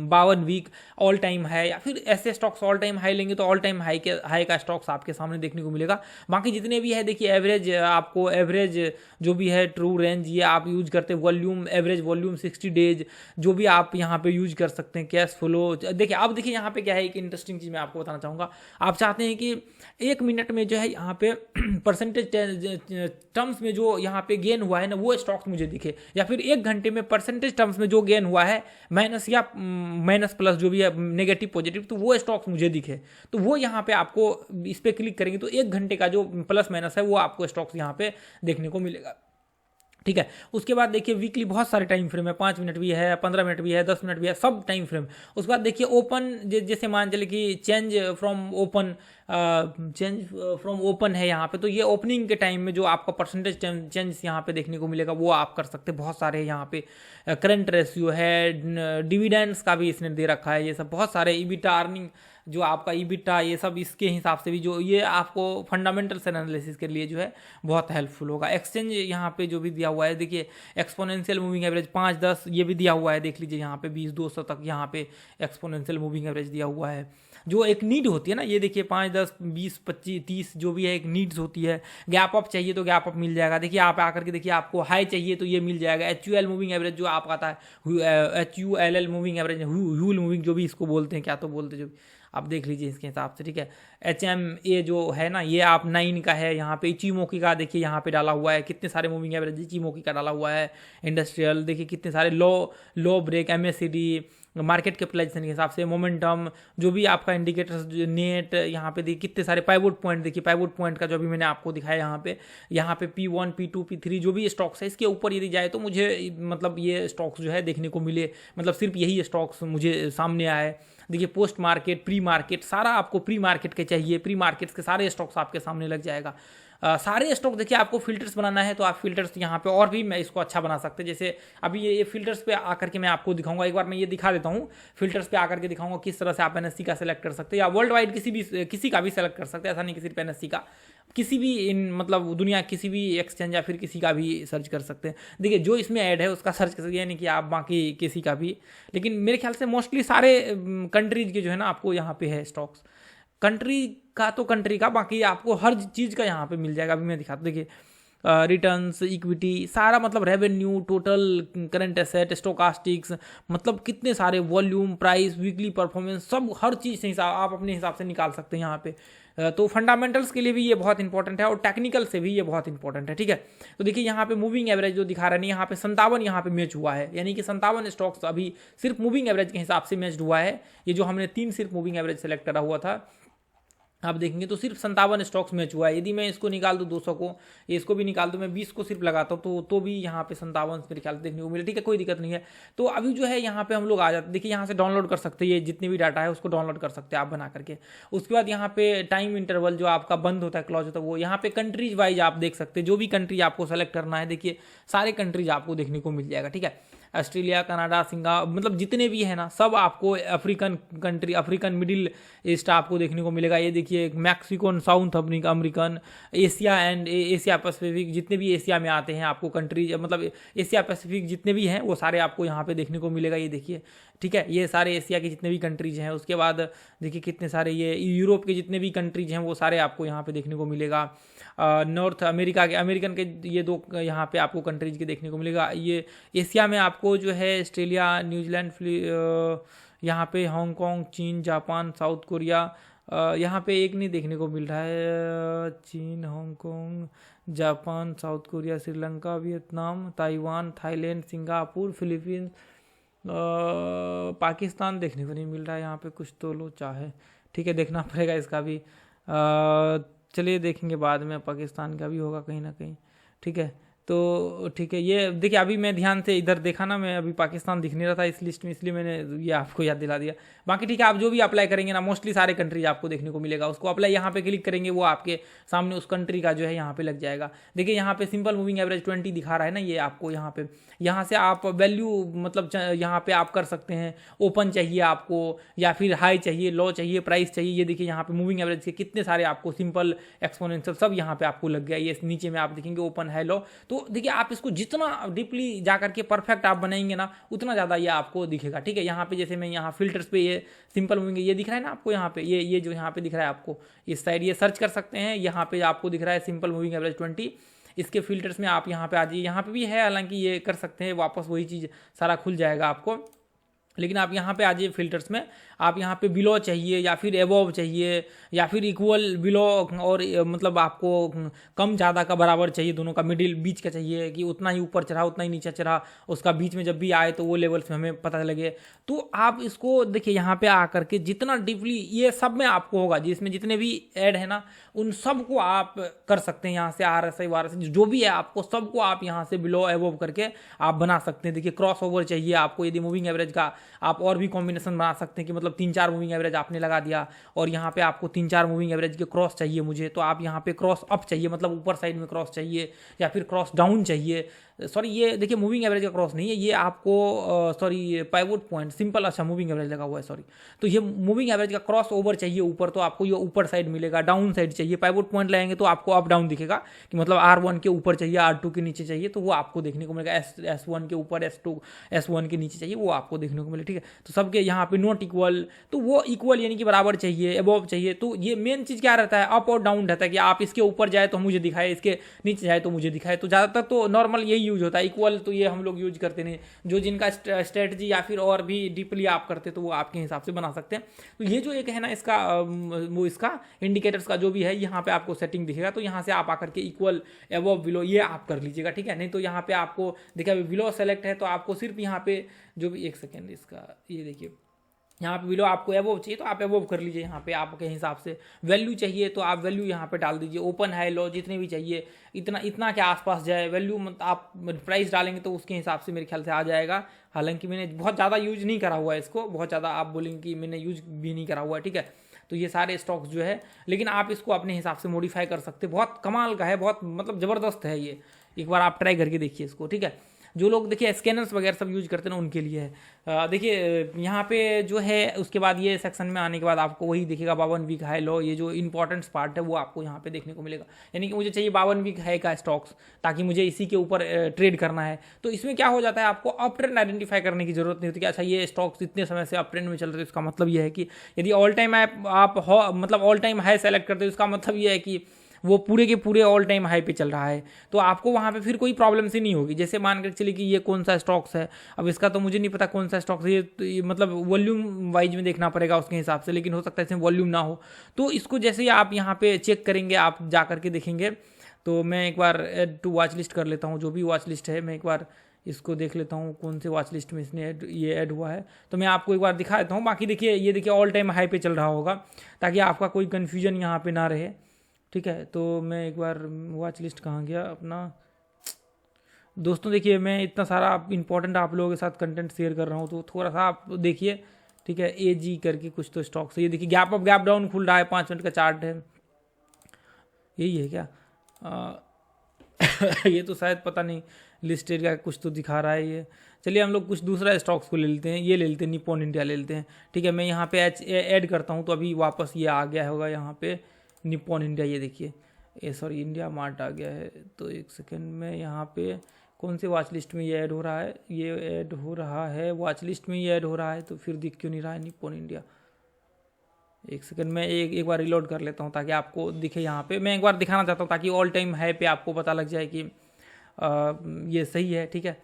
52 week all time है, या फिर ऐसे स्टॉक्स ऑल टाइम हाई लेंगे तो ऑल टाइम हाई का स्टॉक्स आपके सामने देखने को मिलेगा। बाकी जितने भी है देखिए एवरेज, आपको एवरेज जो भी है ट्रू रेंज ये आप यूज करते हैं, वॉल्यूम एवरेज वॉल्यूम 60 डेज जो भी आप यहाँ पे यूज कर सकते हैं, कैश फ्लो। देखिए अब देखिए यहाँ पे क्या है, एक इंटरेस्टिंग चीज़ मैं आपको बताना चाहूँगा। आप चाहते हैं कि 1 मिनट में जो है यहाँ पे परसेंटेज टर्म्स में जो यहाँ पे गेन हुआ है ना वो स्टॉक्स मुझे दिखे, या फिर 1 घंटे में परसेंटेज टर्म्स में जो गेन हुआ है माइनस या माइनस प्लस जो भी है, नेगेटिव पॉजिटिव, तो वो स्टॉक्स मुझे दिखे। तो वो यहाँ पे आपको इस पर क्लिक करेंगे तो 1 घंटे का जो प्लस माइनस है वो आपको स्टॉक्स यहाँ पे देखने को मिलेगा, ठीक है। उसके बाद देखिए वीकली बहुत सारे टाइम फ्रेम है, 5 मिनट भी है, 15 मिनट भी है, 10 मिनट भी है, सब टाइम फ्रेम। उसके बाद देखिए ओपन, जैसे मान चले कि चेंज फ्रॉम ओपन है यहाँ पे, तो ये ओपनिंग के टाइम में जो आपका परसेंटेज चेंज यहाँ पे देखने को मिलेगा वो आप कर सकते हैं। बहुत सारे यहाँ पे करंट रेशियो है, डिविडेंड्स का भी इसने दे रखा है, ये सब बहुत सारे, ईबिटा अर्निंग जो आपका ईबिटा, ये सब इसके हिसाब से भी जो ये आपको फंडामेंटल एनालिसिस के लिए जो है बहुत हेल्पफुल होगा। एक्सचेंज यहाँ पे जो भी दिया हुआ है देखिए, एक्सपोनेंशियल मूविंग एवरेज 5, 10 ये भी दिया हुआ है, देख लीजिए यहाँ पे 20, 200 तक यहाँ पे एक्सपोनेंशियल मूविंग एवरेज दिया हुआ है। जो एक नीड होती है ना, ये देखिए 5, 10, 20, 25, 30 जो भी है एक नीड्स होती है। गैप अप चाहिए तो गैप अप मिल जाएगा, देखिए आप आकर के देखिए आपको हाई चाहिए तो ये मिल जाएगा। HUL मूविंग एवरेज जो आप आता है, HULL मूविंग एवरेज, ह्यूल मूविंग जो भी इसको बोलते हैं, क्या तो बोलते हैं, जो आप देख लीजिए इसके हिसाब से, ठीक है। HMA जो है ना ये आप 9 का है, यहाँ पे इचिमोकी का देखिए यहाँ पे डाला हुआ है, कितने सारे मूविंग एवरेज इचिमोकी का डाला हुआ है। इंडस्ट्रियल देखिए कितने सारे, लो ब्रेक, MACD, मार्केट कैपिटलाइजेशन के हिसाब से, मोमेंटम, जो भी आपका इंडिकेटर्स, नेट, यहाँ पे देखिए कितने सारे पाइवोट पॉइंट, देखिए पाइवोट पॉइंट का जो अभी मैंने आपको दिखाया यहाँ पे P1 P2 P3 जो भी स्टॉक्स है, इसके ऊपर यदि जाए तो मुझे मतलब ये स्टॉक्स जो है देखने को मिले, मतलब सिर्फ यही स्टॉक्स मुझे सामने आए। देखिए पोस्ट मार्केट, प्री मार्केट, सारा आपको प्री मार्केट के चाहिए, प्री मार्केट्स के सारे स्टॉक्स आपके सामने लग जाएगा। सारे स्टॉक देखिए आपको फिल्टर्स बनाना है तो आप फिल्टर्स यहाँ पे और भी मैं इसको अच्छा बना सकते हैं। जैसे अभी ये फिल्टर्स पे आकर के मैं आपको दिखाऊंगा, एक बार मैं ये दिखा देता हूँ, फिल्टर्स पे आकर के दिखाऊंगा किस तरह से आप NSE का सेलेक्ट कर सकते हैं, या वर्ल्ड वाइड किसी का भी सेलेक्ट कर सकते हैं, ऐसा नहीं कि सिर्फ NSE का, किसी भी इन मतलब दुनिया किसी भी एक्सचेंज या फिर किसी का भी सर्च कर सकते हैं। देखिए जो इसमें ऐड है उसका सर्च कर सकते हैं, यानी कि आप बाकी किसी का भी, लेकिन मेरे ख्याल से मोस्टली सारे कंट्रीज के जो है ना आपको यहाँ पे है स्टॉक्स, कंट्री का तो कंट्री का, बाकी आपको हर चीज़ का यहाँ पे मिल जाएगा। अभी मैं दिखाता हूँ, देखिए रिटर्न्स, इक्विटी, सारा मतलब revenue, total current asset, stochastics, मतलब कितने सारे, वॉल्यूम, प्राइस, वीकली परफॉर्मेंस, सब हर चीज़ से हिसाब आप अपने हिसाब से निकाल सकते हैं यहाँ पे। तो फंडामेंटल्स के लिए भी ये बहुत इंपॉर्टेंट है और टेक्निकल से भी ये बहुत इंपॉर्टेंट है, ठीक है। तो देखिए यहाँ पे मूविंग एवरेज जो दिखा रहा है, यहाँ पे 57 यहाँ पे मैच हुआ है, यानी कि 57 स्टॉक्स अभी सिर्फ मूविंग एवरेज के हिसाब से मैच हुआ है। ये जो हमने 3 सिर्फ मूविंग एवरेज सेलेक्ट करा हुआ था, आप देखेंगे तो सिर्फ 57 स्टॉक्स मैच हुआ है। यदि मैं इसको निकाल दूँ 200 को, इसको भी निकाल दूँ, मैं 20 को सिर्फ लगाता हूँ तो भी यहाँ पे 57 मेरे ख्याल से देखने को मिले, ठीक है, कोई दिक्कत नहीं है। तो अभी जो है यहाँ पे हम लोग आ जाते, देखिए यहाँ से डाउनलोड कर सकते हैं, ये जितने भी डाटा है उसको डाउनलोड कर सकते हैं आप बना करके। उसके बाद यहाँ पे टाइम इंटरवल जो आपका बंद होता है, क्लोज होता है, वो यहाँ पे कंट्रीज वाइज आप देख सकते हैं, जो भी कंट्री आपको सेलेक्ट करना है, देखिए सारे कंट्रीज आपको देखने को मिल जाएगा, ठीक है। ऑस्ट्रेलिया, कनाडा, सिंगापुर, मतलब जितने भी है ना सब आपको, African country, African, middle east आपको देखने को मिलेगा। ये देखिए Mexico, south American, Asia and Asia Pacific, जितने भी एशिया में आते हैं आपको कंट्रीज, मतलब एशिया पैसिफिक जितने भी हैं वो सारे आपको यहाँ पे देखने को मिलेगा। ये देखिए, ठीक है, ये सारे एशिया के जितने भी कंट्रीज हैं। उसके बाद देखिए कितने सारे ये यूरोप के जितने भी कंट्रीज हैं वो सारे आपको यहाँ पे देखने को मिलेगा। नॉर्थ अमेरिका के, अमेरिकन के ये 2 यहाँ पे आपको कंट्रीज के देखने को मिलेगा। ये एशिया में आपको जो है ऑस्ट्रेलिया, न्यूजीलैंड, यहाँ पे हांगकांग, चीन, जापान, साउथ कोरिया, यहाँ पे एक नहीं देखने को मिल रहा है, चीन, Hong Kong, Japan, south Korea, Sri Lanka, Vietnam, Taiwan, Thailand, Singapore, Philippines, Pakistan देखने को नहीं मिल रहा है यहाँ पे, कुछ तो लो चाहे, ठीक है, देखना पड़ेगा इसका भी। चलिए देखेंगे बाद में, पाकिस्तान का भी होगा कहीं ना कहीं, ठीक है। तो ठीक है, ये देखिए अभी मैं ध्यान से इधर देखा ना, मैं अभी पाकिस्तान दिख नहीं रहा था इस लिस्ट में, इसलिए मैंने ये आपको याद दिला दिया। बाकी ठीक है, आप जो भी अप्लाई करेंगे ना मोस्टली सारे कंट्रीज आपको देखने को मिलेगा, उसको अप्लाई यहाँ पे क्लिक करेंगे, वो आपके सामने उस कंट्री का जो है यहाँ पे लग जाएगा। देखिए यहाँ पे सिंपल मूविंग एवरेज 20 दिखा रहा है ना, ये आपको यहाँ से आप वैल्यू मतलब यहाँ पे आप कर सकते हैं, ओपन चाहिए आपको या फिर हाई चाहिए, लो चाहिए, प्राइस चाहिए। ये देखिए यहाँ पे मूविंग एवरेज के कितने सारे आपको सिंपल, एक्सपोनेंशियल सब यहाँ पे आपको लग गया। ये नीचे में आप देखेंगे ओपन है, लो। तो देखिए आप इसको जितना डीपली जाकर के परफेक्ट आप बनाएंगे ना, उतना ज़्यादा ये आपको दिखेगा, ठीक है। यहाँ पे जैसे मैं यहाँ फिल्टर्स पे ये सिंपल मूविंग ये दिख रहा है ना आपको, यहाँ पे ये जो यहाँ पे दिख रहा है आपको इस साइड, ये सर्च कर सकते हैं। यहाँ पे आपको दिख रहा है सिंपल मूविंग एवरेज 20, इसके फिल्टर्स में आप यहाँ पे आ जाइए, यहाँ पे भी है, हालांकि ये कर सकते हैं, वापस वही चीज़ सारा खुल जाएगा आपको, लेकिन आप यहाँ पे आ जाइए फिल्टर्स में, आप यहाँ पे बिलो चाहिए या फिर एबोव चाहिए या फिर इक्वल बिलो, और मतलब आपको कम ज़्यादा का बराबर चाहिए, दोनों का मिडिल बीच का चाहिए, कि उतना ही ऊपर चढ़ा उतना ही नीचे चढ़ा, उसका बीच में जब भी आए तो वो लेवल्स में हमें पता लगे। तो आप इसको देखिए यहाँ पे आकर के जितना डीपली ये सब में आपको होगा, जिसमें जितने भी ऐड है ना उन सब को आप कर सकते हैं। यहाँ से RSI वारएसआई जो भी है आपको सबको आप यहाँ से बिलो एबोव करके आप बना सकते हैं। देखिए क्रॉस ओवर चाहिए आपको, यदि मूविंग एवरेज का आप और भी कॉम्बिनेशन बना सकते हैं, कि मतलब 3-4 मूविंग एवरेज आपने लगा दिया और यहाँ पे आपको 3-4 मूविंग एवरेज के क्रॉस चाहिए मुझे, तो आप यहाँ पे क्रॉस अप चाहिए, मतलब ऊपर साइड में क्रॉस चाहिए, या फिर क्रॉस डाउन चाहिए। सॉरी ये देखिए मूविंग एवरेज का क्रॉस नहीं है, ये आपको सॉरी पाइवोट पॉइंट सिंपल, अच्छा मूविंग एवरेज लगा हुआ है, सॉरी। तो ये मूविंग एवरेज का क्रॉस ओवर चाहिए ऊपर, तो आपको ये ऊपर साइड मिलेगा। डाउन साइड चाहिए, पाइवोट पॉइंट लगाएंगे तो आपको अप डाउन दिखेगा, कि मतलब R1 के ऊपर चाहिए, R2 के नीचे चाहिए, तो वो आपको देखने को मिलेगा। S1 के ऊपर, S2 S1 के नीचे चाहिए, वो आपको देखने को मिलेगा, ठीक है। तो सबके यहाँ पे नॉट इक्वल, तो वो इक्वल यानी कि बराबर चाहिए, अबव चाहिए। तो ये मेन चीज़ क्या रहता है, अप और डाउन रहता है, कि आप इसके ऊपर जाए तो मुझे दिखाए, इसके नीचे जाए तो मुझे दिखाए। तो ज़्यादातर तो नॉर्मल यही यूज होता है, इक्वल तो ये हम लोग यूज करते नहीं। जो जिनका स्ट्रेटजी या फिर और भी डीपली आप करते तो वो आपके हिसाब से बना सकते हैं। तो ये जो एक है ना इसका वो इसका इंडिकेटर्स का जो भी है यहाँ पे आपको सेटिंग दिखेगा, तो यहाँ से आप आकर के इक्वल अबव बिलो ये आप कर लीजिएगा, ठीक है। नहीं तो यहाँ पे आपको देखिए बिलो सेलेक्ट है तो आपको सिर्फ यहाँ पे जो भी, एक सेकेंड इसका ये देखिए, यहाँ पे बिलो आपको एवोव चाहिए तो आप एवोव कर लीजिए। यहाँ पे आपके हिसाब से वैल्यू चाहिए तो आप वैल्यू यहाँ पे डाल दीजिए, ओपन हाई लो जितने भी चाहिए, इतना के आसपास जाए वैल्यू, आप प्राइस डालेंगे तो उसके हिसाब से मेरे ख्याल से आ जाएगा। हालांकि मैंने बहुत ज़्यादा यूज नहीं करा हुआ है इसको, बहुत ज़्यादा आप बोलेंगे कि मैंने यूज भी नहीं करा हुआ है, ठीक है। तो ये सारे स्टॉक्स जो है, लेकिन आप इसको अपने हिसाब से मॉडिफाई कर सकते हैं। बहुत कमाल का है, बहुत मतलब ज़बरदस्त है ये, एक बार आप ट्राई करके देखिए इसको, ठीक है। जो लोग देखिए स्कैनर्स वगैरह सब यूज करते हैं ना उनके लिए है। देखिए यहाँ पे जो है उसके बाद ये सेक्शन में आने के बाद आपको वही दिखेगा 52 वीक हाई लो, ये जो इंपॉर्टेंट पार्ट है वो आपको यहाँ पे देखने को मिलेगा। यानी कि मुझे चाहिए 52 वीक हाई का स्टॉक्स, ताकि मुझे इसी के ऊपर ट्रेड करना है। तो इसमें क्या हो जाता है, आपको अप ट्रेंड आइडेंटिफाई करने की जरूरत नहीं होती कि अच्छा ये स्टॉक्स इतने समय से अप ट्रेंड में चल रहे हैं। इसका मतलब ये है कि यदि ऑल टाइम आप मतलब ऑल टाइम हाई सेलेक्ट करते हो, इसका मतलब ये है कि वो पूरे के पूरे ऑल टाइम हाई पे चल रहा है, तो आपको वहाँ पे फिर कोई प्रॉब्लम सी नहीं होगी। जैसे मान कर चलिए कि ये कौन सा स्टॉक्स है, अब इसका तो मुझे नहीं पता कौन सा स्टॉक्स है, तो ये मतलब वॉल्यूम वाइज में देखना पड़ेगा उसके हिसाब से, लेकिन हो सकता है इसमें वॉल्यूम ना हो। तो इसको जैसे ही आप यहाँ पे चेक करेंगे, आप जा करके देखेंगे। तो मैं एक बार ऐड टू वॉच लिस्ट कर लेता हूँ, जो भी वॉच लिस्ट है मैं एक बार इसको देख लेता हूँ कौन से वॉच लिस्ट में इसने ये ऐड हुआ है। तो मैं आपको एक बार दिखा देता हूँ। बाकी देखिए ये देखिए ऑल टाइम हाई पे चल रहा होगा, ताकि आपका कोई कन्फ्यूजन यहाँ पे ना रहे, ठीक है। तो मैं एक बार वॉच लिस्ट कहाँ गया अपना, दोस्तों देखिए मैं इतना सारा इंपॉर्टेंट आप लोगों के साथ कंटेंट शेयर कर रहा हूँ, तो थोड़ा सा आप देखिए, ठीक है। AG करके कुछ तो स्टॉक्स है, ये देखिए गैप अप गैप डाउन खुल रहा है, 5 मिनट का चार्ट है, यही है क्या? ये तो शायद पता नहीं लिस्टेड का कुछ तो दिखा रहा है ये। चलिए हम लोग कुछ दूसरा स्टॉक्स को ले लेते हैं, ये ले लेते हैं, निप्पॉन इंडिया ले लेते हैं, ठीक है। मैं यहाँ पे ऐड करता हूँ, तो अभी वापस ये आ गया होगा यहाँ पे निप्पॉन इंडिया, ये देखिए, ये सॉरी इंडिया मार्ट आ गया है। तो एक सेकंड में यहाँ पे कौन से वॉच लिस्ट में ये ऐड हो रहा है, ये ऐड हो रहा है वॉच लिस्ट में, ये ऐड हो रहा है, तो फिर दिख क्यों नहीं रहा है निप्पॉन इंडिया? एक सेकंड में एक बार रिलोड कर लेता हूँ ताकि आपको दिखे। यहाँ पे मैं एक बार दिखाना चाहता हूँ ताकि ऑल टाइम हाई पे आपको पता लग जाए कि ये सही है, ठीक है।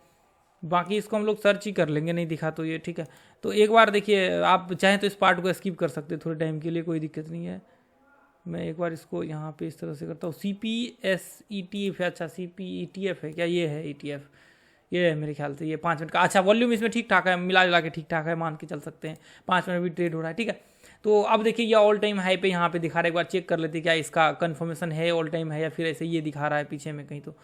बाकी इसको हम लोग सर्च ही कर लेंगे, नहीं दिखा तो ये, ठीक है। तो एक बार देखिए, आप चाहें तो इस पार्ट को स्किप कर सकते हैं थोड़े टाइम के लिए, कोई दिक्कत नहीं है। मैं एक बार इसको यहाँ पे इस तरह से करता हूँ। CPSETF है, अच्छा CPETF है क्या? ये है ETF, ये है मेरे ख्याल से, ये 5 मिनट का। अच्छा वॉल्यूम इसमें ठीक ठाक है, मिला जुला के ठीक ठाक है, मान के चल सकते हैं, 5 मिनट भी ट्रेड हो रहा है, ठीक है। तो अब देखिए ये ऑल टाइम हाई पे यहाँ पे दिखा रहा है, एक बार चेक कर लेते हैं क्या इसका कंफर्मेशन है ऑल टाइम है, या फिर ऐसे ये दिखा रहा है पीछे में कहीं। तो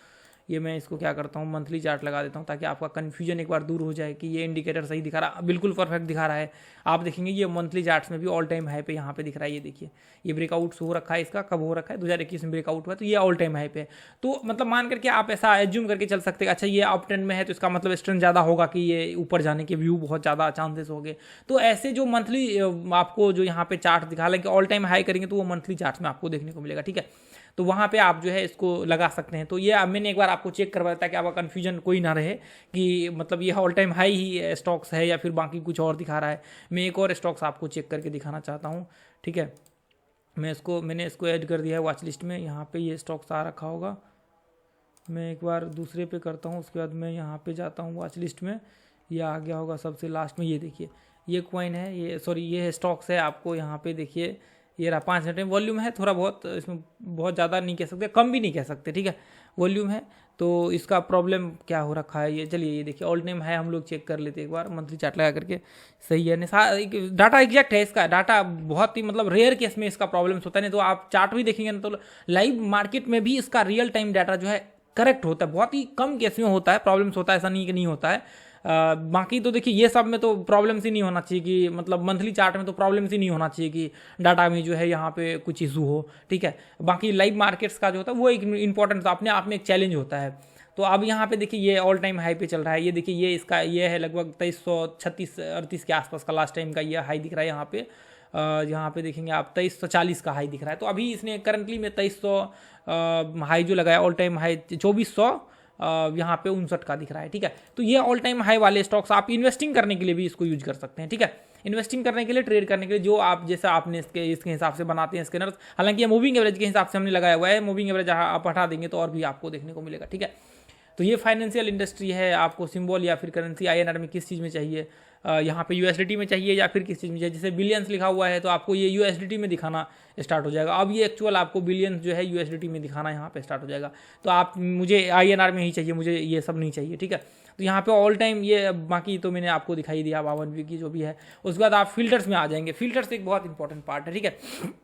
ये मैं इसको क्या करता हूँ, मंथली चार्ट लगा देता हूँ ताकि आपका कन्फ्यूजन एक बार दूर हो जाए कि ये इंडिकेटर सही दिखा रहा, बिल्कुल परफेक्ट दिखा रहा है। आप देखेंगे ये मंथली चार्ट्स में भी ऑल टाइम हाई पे यहाँ पे दिख रहा है, ये देखिए ये ब्रेकआउट हो रखा है, इसका कब हो रखा है 2021 में ब्रेकआउट हुआ, तो ये ऑल टाइम हाई पे है। तो मतलब मान करके आप ऐसा एज्यूम करके चल सकते हैं, अच्छा ये अप ट्रेंड में है तो इसका मतलब स्ट्रेंथ ज़्यादा होगा कि ये ऊपर जाने के व्यू बहुत ज़्यादा चांसेस हो गए। तो ऐसे जो मंथली आपको जो यहाँ पे चार्ट दिखा लेंगे ऑल टाइम हाई करेंगे, तो वो मंथली चार्ट में आपको देखने को मिलेगा, ठीक है। तो वहाँ पे आप जो है इसको लगा सकते हैं। तो ये मैंने एक बार आपको चेक करवाया ताकि आपका कन्फ्यूजन कोई ना रहे कि मतलब ये ऑल टाइम हाई ही स्टॉक्स है या फिर बाकी कुछ और दिखा रहा है। मैं एक और स्टॉक्स आपको चेक करके दिखाना चाहता हूँ, ठीक है। मैंने इसको ऐड कर दिया है वॉच लिस्ट में, यहाँ पे ये स्टॉक्स आ रखा होगा। मैं एक बार दूसरे पे करता हूँ, उसके बाद मैं यहाँ पे जाता हूँ वॉच लिस्ट में, ये आ गया होगा सबसे लास्ट में। ये देखिए ये कॉइन है, ये सॉरी ये स्टॉक्स है, आपको यहाँ पे देखिए ये रहा 5 मिनट में। वॉल्यूम है थोड़ा बहुत, इसमें बहुत ज़्यादा नहीं कह सकते, कम भी नहीं कह सकते, ठीक है। वॉल्यूम है तो इसका प्रॉब्लम क्या हो रखा है ये, चलिए ये देखिए ऑल टाइम है, हम लोग चेक कर लेते हैं एक बार मंथली चार्ट लगा करके। सही है, डाटा एग्जैक्ट है इसका, डाटा बहुत ही मतलब रेयर केस में इसका प्रॉब्लम्स होता है, नहीं तो आप चार्ट भी देखेंगे ना तो लाइव मार्केट में भी इसका रियल टाइम डाटा जो है करेक्ट होता है। बहुत ही कम केस में होता है, प्रॉब्लम्स होता है, ऐसा नहीं कि नहीं होता है। बाकी तो देखिए ये सब में तो प्रॉब्लम्स ही नहीं होना चाहिए कि मतलब मंथली चार्ट में तो प्रॉब्लम्स ही नहीं होना चाहिए कि डाटा में जो है यहाँ पे कुछ इशू हो, ठीक है। बाकी लाइव मार्केट्स का जो होता है वो एक इंपॉर्टेंट अपने आप में एक चैलेंज होता है। तो अब यहाँ पे देखिए ये ऑल टाइम हाई पे चल रहा है, ये देखिए ये इसका ये है लगभग 2336-38 के आसपास का लास्ट टाइम का ये हाई दिख रहा है। यहाँ पे देखेंगे आप 2340 का हाई दिख रहा है। तो अभी इसने करंटली में 2300 हाई जो लगाया, ऑल टाइम हाई 2400 यहाँ पे 59 का दिख रहा है, ठीक है। तो ये ऑल टाइम हाई वाले स्टॉक्स आप इन्वेस्टिंग करने के लिए भी इसको यूज कर सकते हैं, ठीक है। इन्वेस्टिंग करने के लिए, ट्रेड करने के लिए, जो आप जैसा आपने इसके हिसाब से बनाते हैं स्कैनर्स। हालांकि ये मूविंग एवरेज के हिसाब से हमने लगाया हुआ है, मूविंग एवरेज आप हटा देंगे तो और भी आपको देखने को मिलेगा, ठीक है। तो ये फाइनेंशियल इंडस्ट्री है। आपको सिंबल या फिर करेंसी INR में किस चीज़ में चाहिए, यहाँ पे USDT में चाहिए या फिर किस चीज़ में चाहिए। जैसे बिलियंस लिखा हुआ है तो आपको ये USDT में दिखाना स्टार्ट हो जाएगा। अब ये एक्चुअल आपको बिलियंस जो है USDT में दिखाना यहाँ पे स्टार्ट हो जाएगा। तो आप मुझे INR में ही चाहिए, मुझे ये सब नहीं चाहिए, ठीक है। तो यहाँ पे ऑल टाइम ये, बाकी तो मैंने आपको दिखाई दिया 52 की जो भी है। उसके बाद आप फिल्टर्स में आ जाएंगे। फिल्टर्स एक बहुत इंपॉर्टेंट पार्ट है, ठीक है।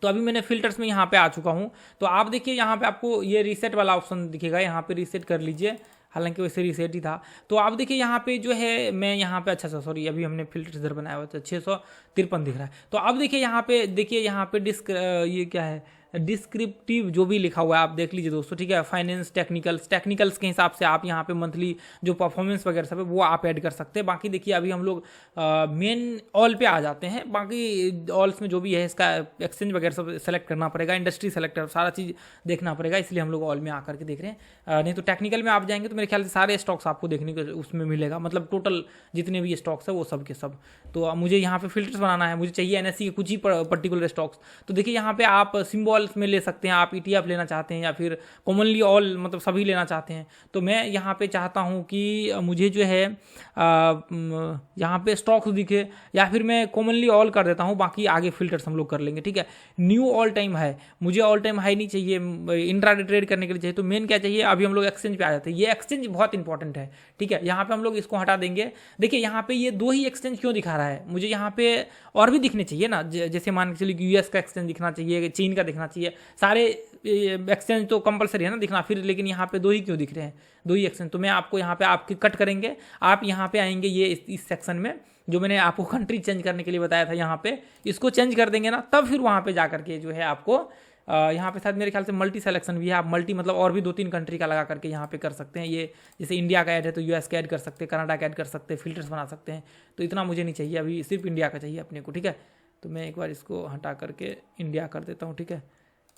तो अभी मैंने फिल्टर्स में यहाँ पे आ चुका हूँ। तो आप देखिए यहाँ पे आपको ये रीसेट वाला ऑप्शन दिखेगा, यहाँ पे रीसेट कर लीजिए, हालांकि वैसे रीसेट ही था। तो आप देखिए यहाँ पे जो है मैं यहाँ पे, अच्छा सॉरी, अभी हमने फिल्टर इधर बनाया हुआ था, 653 दिख रहा है। तो अब देखिए यहाँ पे, देखिए यहाँ पे ये क्या है, डिस्क्रिप्टिव जो भी लिखा हुआ है आप देख लीजिए दोस्तों, ठीक है। फाइनेंस, टेक्निकल्स के हिसाब से आप यहाँ पे मंथली जो परफॉर्मेंस वगैरह सब है वो आप ऐड कर सकते हैं। बाकी देखिए अभी हम लोग मेन ऑल पे आ जाते हैं। बाकी ऑल्स में जो भी है इसका एक्सचेंज वगैरह सब सेलेक्ट करना पड़ेगा, इंडस्ट्री सेलेक्टर सारा चीज़ देखना पड़ेगा, इसलिए हम लोग ऑल में आकर के देख रहे हैं। नहीं तो टेक्निकल में आप जाएंगे तो मेरे ख्याल से सारे स्टॉक्स आपको देखने को उसमें मिलेगा, मतलब टोटल जितने भी स्टॉक्स है वो सब के सब। तो मुझे यहाँ पे फिल्टर्स बनाना है, मुझे चाहिए NSE के कुछ ही पर्टिकुलर स्टॉक्स। तो देखिए यहाँ पे आप सिंबल्स में ले सकते हैं, आप ETF लेना चाहते हैं या फिर कॉमनली ऑल मतलब सभी लेना चाहते हैं। तो मैं यहाँ पे चाहता हूँ कि मुझे जो है यहाँ पे स्टॉक्स दिखे, या फिर मैं कॉमनली ऑल कर देता हूँ, बाकी आगे फिल्टर्स हम लोग कर लेंगे, ठीक है। न्यू ऑल टाइम हाई, मुझे ऑल टाइम हाई नहीं चाहिए, इंट्राडे ट्रेड करने के लिए चाहिए। तो मेन क्या चाहिए, अभी हम लोग एक्सचेंज पे आ जाते हैं। ये एक्सचेंज बहुत इंपॉर्टेंट है, ठीक है। यहाँ पे हम लोग इसको हटा देंगे। देखिए यहाँ पे ये 2 ही एक्सचेंज क्यों दिखा रहा है, मुझे यहाँ पे और भी दिखने चाहिए ना। जैसे मान के चलिए US का एक्सचेंज दिखना चाहिए, चीन का दिखना चाहिए, सारे एक्सचेंज तो कंपलसरी है ना दिखना फिर, लेकिन यहाँ पे 2 ही क्यों दिख रहे हैं, 2 ही एक्सचेंज। तो मैं आपको यहाँ पे आपकी कट करेंगे, आप यहाँ पे आएंगे ये इस सेक्शन में जो मैंने आपको कंट्री चेंज करने के लिए बताया था, यहाँ पे इसको चेंज कर देंगे ना, तब फिर वहाँ पे जा करके जो है आपको यहाँ पे साथ मेरे ख्याल से मल्टी सेलेक्शन भी है। आप मल्टी मतलब और भी 2-3 कंट्री का लगा करके यहाँ पे कर सकते हैं। ये जैसे इंडिया का ऐड है तो US का ऐड कर सकते हैं, कनाडा का ऐड कर सकते हैं, फिल्टर्स बना सकते हैं। तो इतना मुझे नहीं चाहिए, अभी सिर्फ इंडिया का चाहिए अपने को, ठीक है। तो मैं एक बार इसको हटा करके इंडिया कर देता हूँ, ठीक है।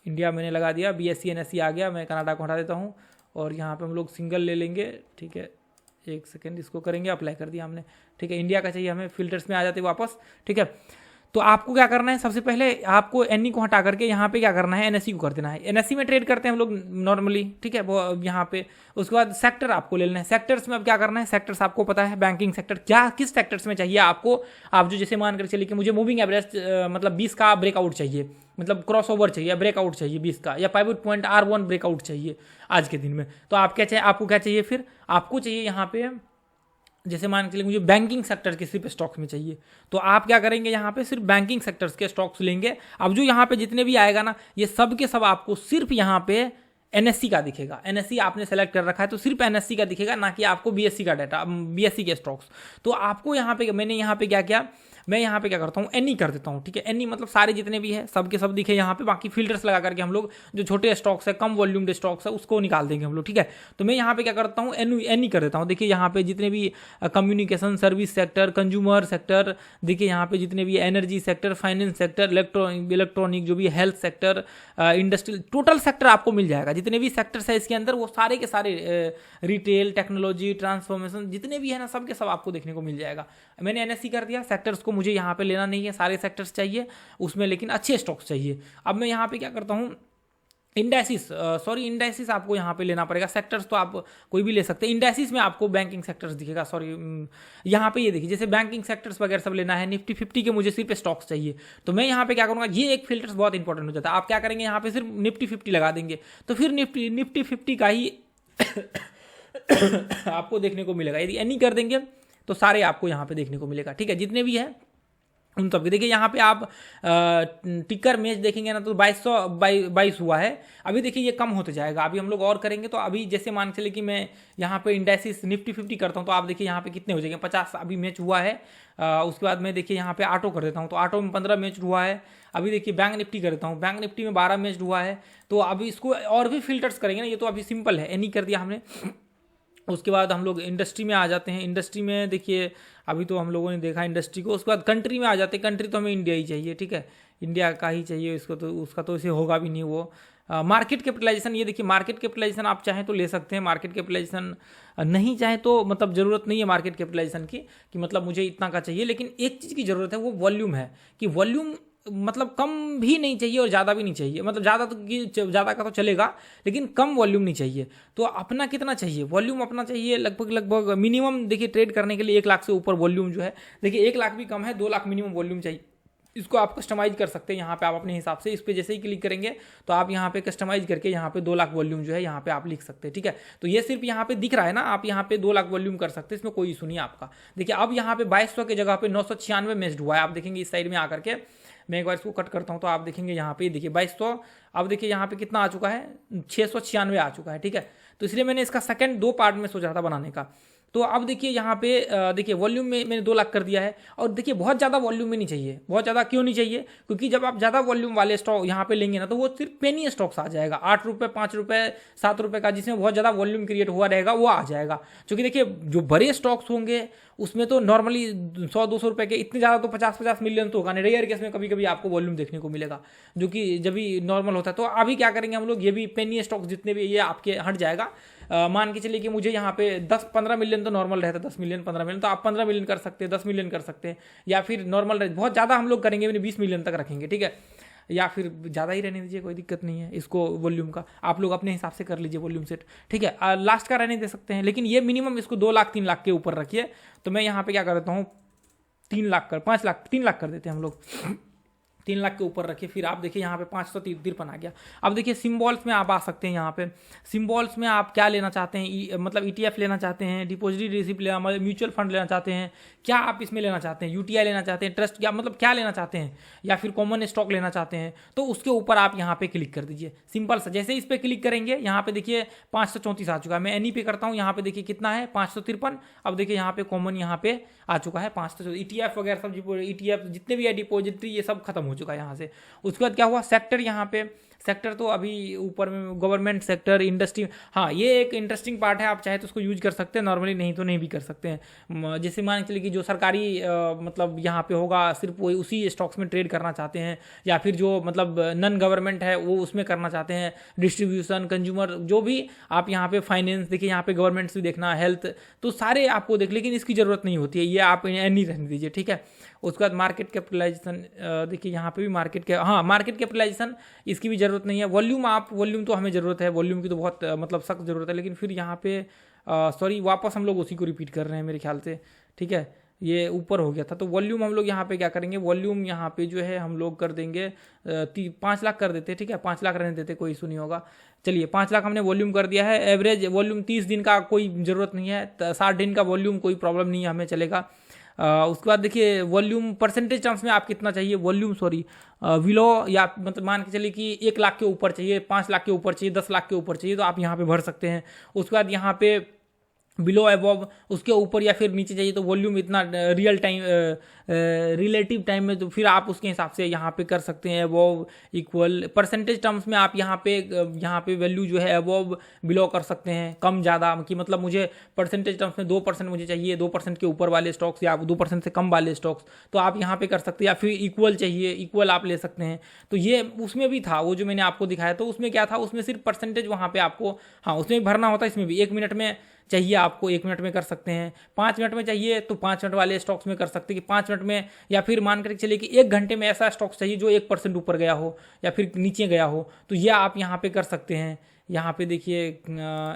इंडिया मैंने लगा दिया, BSE NSE आ गया। मैं कनाडा को हटा देता हूँ और यहाँ पे हम लोग सिंगल ले लेंगे, ठीक है। एक सेकेंड, इसको करेंगे, अप्लाई कर दिया हमने, ठीक है। इंडिया का चाहिए हमें, फिल्टर्स में आ जाते वापस, ठीक है। तो आपको क्या करना है, सबसे पहले आपको NE को हटा करके यहाँ पे क्या करना है, NSE को कर देना है। NSE में ट्रेड करते हैं हम लोग नॉर्मली, ठीक है, वो यहाँ पे। उसके बाद सेक्टर आपको ले लेना है। सेक्टर्स में अब क्या करना है, सेक्टर्स आपको पता है, बैंकिंग सेक्टर क्या किस सेक्टर्स में चाहिए आपको। आप जो जैसे मान कर चलिए कि मुझे मूविंग एवरेज मतलब 20 का ब्रेकआउट चाहिए, मतलब क्रॉस ओवर चाहिए, ब्रेकआउट चाहिए 20 का, या पाइवट पॉइंट R1 ब्रेकआउट चाहिए आज के दिन में। तो आप क्या चाहिए, आपको क्या चाहिए, फिर आपको चाहिए यहाँ पे, जैसे मान के चलिए मुझे बैंकिंग सेक्टर के सिर्फ स्टॉक्स में चाहिए, तो आप क्या करेंगे, यहाँ पे सिर्फ बैंकिंग सेक्टर्स के स्टॉक्स लेंगे। अब जो यहाँ पे जितने भी आएगा ना, ये सब के सब आपको सिर्फ यहाँ पे NSE का दिखेगा। NSE आपने सेलेक्ट कर रखा है तो सिर्फ NSE का दिखेगा, ना कि आपको BSE का डाटा, BSE के स्टॉक्स। तो आपको यहाँ पे, मैंने यहाँ पे क्या किया, मैं यहाँ पे क्या करता हूँ, NE कर देता हूँ, ठीक है। NE मतलब सारे जितने भी है सब के सब दिखे यहाँ पे। बाकी फिल्टर्स लगा करके हम लोग जो छोटे स्टॉक्स है, कम वॉल्यूम के स्टॉक्स है, उसको निकाल देंगे हम लोग, ठीक है। तो मैं यहाँ पे क्या करता हूँ, NE कर देता हूँ। देखिए यहाँ पे जितने भी communication service sector, consumer sector, देखिए यहाँ पे जितने भी energy sector, finance sector, electronic जो भी health sector, industrial, total sector आपको मिल जाएगा। जितने भी सेक्टर्स है इसके अंदर वो सारे के सारे, रिटेल, टेक्नोलॉजी, ट्रांसफॉर्मेशन, जितने भी है ना सब के सब आपको देखने को मिल जाएगा। मैंने NSE कर दिया। सेक्टर्स को मुझे यहाँ पे लेना नहीं है, सारे सेक्टर्स चाहिए उसमें, लेकिन अच्छे स्टॉक्स चाहिए। अब मैं यहाँ पे क्या करता हूँ, इंडाइसिस आपको यहाँ पे लेना पड़ेगा। सेक्टर्स तो आप कोई भी ले सकते हैं। इंडाइसिस में आपको बैंकिंग सेक्टर्स दिखेगा, यहाँ पे ये देखिए, जैसे बैंकिंग सेक्टर्स वगैरह सब लेना है। निफ्टी 50 के मुझे सिर्फ स्टॉक्स चाहिए, तो मैं यहाँ पे क्या करूँगा, ये एक फिल्टर्स बहुत इंपॉर्टेंट हो जाता है। आप क्या करेंगे, यहाँ पे सिर्फ निफ्टी 50 लगा देंगे, तो फिर निफ्टी 50 का ही आपको देखने को मिलेगा। यदि NE कर देंगे तो सारे आपको यहाँ पे देखने को मिलेगा, ठीक है, जितने भी है उन सब। देखिए यहाँ पे आप टिकर मैच देखेंगे ना तो 2222 हुआ है। अभी देखिए ये कम होते जाएगा, अभी हम लोग और करेंगे। तो अभी जैसे मान के चलिए कि मैं यहाँ पे इंडेक्सिस निफ्टी 50 करता हूँ, तो आप देखिए यहाँ पे कितने हो जाएंगे, 50 अभी मैच हुआ है। उसके बाद मैं देखिए यहाँ पे ऑटो कर देता हूँ, तो ऑटो में 15 मैच हुआ है। अभी देखिए बैंक निफ्टी करता हूँ, बैंक निफ्टी में 12 मैच हुआ है। तो अभी इसको और भी फिल्टर्स करेंगे ना, ये तो अभी सिंपल है, NE कर दिया हमने। उसके बाद हम लोग इंडस्ट्री में आ जाते हैं। इंडस्ट्री में देखिए अभी तो हम लोगों ने देखा इंडस्ट्री को। उसके बाद कंट्री में आ जाते हैं। कंट्री तो हमें इंडिया ही चाहिए, ठीक है, इंडिया का ही चाहिए इसको, तो उसका तो इसे होगा भी नहीं वो। मार्केट कैपिटलाइजेशन, ये देखिए मार्केट कैपिटलाइजेशन आप चाहें तो ले सकते हैं, मार्केट कैपिटलाइजेशन नहीं चाहें तो मतलब ज़रूरत नहीं है मार्केट कैपिटलाइजेशन की, कि मतलब मुझे इतना का चाहिए। लेकिन एक चीज़ की ज़रूरत है, वो वॉल्यूम है, कि वॉल्यूम मतलब कम भी नहीं चाहिए और ज़्यादा भी नहीं चाहिए, मतलब ज़्यादा का तो चलेगा लेकिन कम वॉल्यूम नहीं चाहिए। तो अपना कितना चाहिए वॉल्यूम, अपना चाहिए लगभग मिनिमम देखिए ट्रेड करने के लिए 1 लाख से ऊपर वॉल्यूम जो है, देखिए 1 लाख भी कम है, 2 लाख मिनिमम वॉल्यूम चाहिए। इसको आप कस्टमाइज कर सकते हैं यहाँ पे आप अपने हिसाब से, इस पे जैसे ही क्लिक करेंगे तो आप यहाँ पे कस्टमाइज करके यहाँ पे 2 लाख वॉल्यूम जो है यहाँ पे आप लिख सकते हैं, ठीक है। तो ये सिर्फ यहाँ पे दिख रहा है ना, आप यहाँ पे 2 लाख वॉल्यूम कर सकते हैं, इसमें कोई इशू नहीं है आपका। देखिए अब यहाँ पे 2200 की जगह पे 996 मेस्ड हुआ है, आप देखेंगे इस साइड में आकर के। मैं एक बार इसको कट करता हूँ तो आप देखेंगे यहाँ पे, देखिए 2200, अब देखिए यहाँ पे कितना आ चुका है, 696 आ चुका है, ठीक है। तो इसलिए मैंने इसका सेकंड 2 पार्ट में सोचा था बनाने का। तो अब देखिए यहाँ पे देखिए वॉल्यूम में मैंने 2 लाख कर दिया है, और देखिए बहुत ज़्यादा वॉल्यूम में नहीं चाहिए। बहुत ज़्यादा क्यों नहीं चाहिए, क्योंकि जब आप ज़्यादा वॉल्यूम वाले स्टॉक यहाँ पे लेंगे ना तो वो सिर्फ पेनी स्टॉक्स आ जाएगा, 8 रुपये 5 रुपये 7 रुपये का, जिसमें बहुत ज़्यादा वॉल्यूम क्रिएट हुआ रहेगा वो आ जाएगा। क्योंकि देखिए जो बड़े स्टॉक्स होंगे उसमें तो नॉर्मली 100-200 रुपये के, इतने ज़्यादा तो 50-50 मिलियन तो होगा नहीं, रेयर केस में कभी कभी आपको वॉल्यूम देखने को मिलेगा, जो कि जब भी नॉर्मल होता है। तो अभी क्या करेंगे हम लोग, ये भी पेनी स्टॉक्स जितने भी ये आपके हट जाएगा। मान के चलिए कि मुझे यहाँ पे 10-15 मिलियन तो नॉर्मल रहता है, 10 मिलियन 15 मिलियन, तो आप 15 मिलियन कर सकते हैं, 10 मिलियन कर सकते हैं, या फिर नॉर्मल बहुत ज़्यादा हम लोग करेंगे 20 मिलियन तक रखेंगे, ठीक है, या फिर ज़्यादा ही रहने दीजिए, कोई दिक्कत नहीं है। इसको वॉल्यूम का आप लोग अपने हिसाब से कर लीजिए वॉल्यूम सेट, ठीक है। लास्ट का रहने दे सकते हैं, लेकिन ये मिनिमम इसको 2 लाख 3 लाख के ऊपर रखिए। तो मैं यहाँ पे क्या कर देता हूँ, 3 लाख कर 5 लाख 3 लाख कर देते हैं हम लोग, 3 लाख के ऊपर रखिए। फिर आप देखिए यहाँ पे 553 आ गया। अब देखिए सिम्बॉल्स में आप आ सकते हैं, यहाँ पे सिम्बॉल्स में आप क्या लेना चाहते हैं, मतलब ETF लेना चाहते हैं, डिपॉजिट रिसिप्ट लेना, मतलब म्यूचुअल फंड लेना चाहते हैं, क्या आप इसमें लेना चाहते हैं, UTI लेना चाहते हैं, ट्रस्ट, क्या मतलब क्या लेना चाहते हैं, या फिर कॉमन स्टॉक लेना चाहते हैं, तो उसके ऊपर आप यहाँ पे क्लिक कर दीजिए। सिंपल सा, जैसे इस पर क्लिक करेंगे यहाँ पे देखिए 534 आ चुका है। मैं NE पे करता हूँ, यहाँ पे देखिए कितना है 553। अब देखिए यहाँ पे कॉमन यहाँ पे आ चुका है 500। ETF वगैरह सब ETF जितने भी है डिपॉजिटरी ये सब खत्म हो चुका है यहाँ से। उसके बाद क्या हुआ, सेक्टर, यहाँ पे सेक्टर तो अभी ऊपर में गवर्नमेंट सेक्टर, इंडस्ट्री, हाँ ये एक इंटरेस्टिंग पार्ट है, आप चाहे तो उसको यूज कर सकते हैं नॉर्मली, नहीं तो नहीं भी कर सकते हैं। जैसे मान के चलिए कि जो सरकारी मतलब यहाँ पे होगा सिर्फ वही उसी स्टॉक्स में ट्रेड करना चाहते हैं, या फिर जो मतलब नॉन गवर्नमेंट है वो उसमें करना चाहते हैं, डिस्ट्रीब्यूशन, कंज्यूमर, जो भी आप यहाँ पे फाइनेंस देखिए, यहाँ पे गवर्नमेंट से देखना, हेल्थ, तो सारे आपको देख, लेकिन इसकी ज़रूरत नहीं होती है, ये आप नहीं रहने दीजिए, ठीक है। उसके बाद मार्केट कैपिटलाइजेशन, देखिए यहाँ पे भी मार्केट कैपिटलाइजेशन इसकी भी ज़रूरत नहीं है। वॉल्यूम तो हमें ज़रूरत है, वॉल्यूम की तो बहुत मतलब सख्त ज़रूरत है, लेकिन फिर यहाँ पे सॉरी वापस हम लोग उसी को रिपीट कर रहे हैं मेरे ख्याल से, ठीक है, ये ऊपर हो गया था। तो वॉल्यूम हम लोग यहाँ पे क्या करेंगे, वॉल्यूम यहाँ पे जो है हम लोग कर देंगे 5 लाख कर देते, ठीक है, 5 लाख रहने देते, कोई इशू नहीं होगा। चलिए 5 लाख हमने वॉल्यूम कर दिया है। एवरेज वॉल्यूम 30 दिन का कोई ज़रूरत नहीं है, 60 दिन का वॉल्यूम कोई प्रॉब्लम नहीं है, हमें चलेगा। उसके बाद देखिए वॉल्यूम परसेंटेज टर्म्स में आप कितना चाहिए वॉल्यूम, विलो, या मतलब मान के चलिए कि 1 लाख के ऊपर चाहिए, 5 लाख के ऊपर चाहिए, 10 लाख के ऊपर चाहिए, तो आप यहाँ पे भर सकते हैं। उसके बाद यहाँ पे बिलो अबव, उसके ऊपर या फिर नीचे चाहिए तो वॉल्यूम इतना रिलेटिव टाइम में, तो फिर आप उसके हिसाब से यहाँ पे कर सकते हैं। अबव इक्वल परसेंटेज टर्म्स में आप यहाँ पे वैल्यू जो है अबव बिलो कर सकते हैं, कम ज़्यादा कि मतलब मुझे परसेंटेज टर्म्स में 2% मुझे चाहिए, 2% के ऊपर वाले स्टॉक्स या 2% से कम वाले स्टॉक्स, तो आप यहाँ पे कर सकते हैं। या फिर इक्वल चाहिए, इक्वल आप ले सकते हैं। तो ये उसमें भी था, वो जो मैंने आपको दिखाया, तो उसमें क्या था, उसमें सिर्फ परसेंटेज वहाँ पे आपको, हाँ उसमें भी भरना होता है। इसमें भी 1 मिनट में चाहिए आपको, 1 मिनट में कर सकते हैं, 5 मिनट में चाहिए तो 5 मिनट वाले स्टॉक्स में कर सकते हैं कि 5 मिनट में, या फिर मान कर चलिए कि 1 घंटे में ऐसा स्टॉक्स चाहिए जो 1% ऊपर गया हो या फिर नीचे गया हो, तो ये आप यहाँ पे कर सकते हैं। यहाँ पे देखिए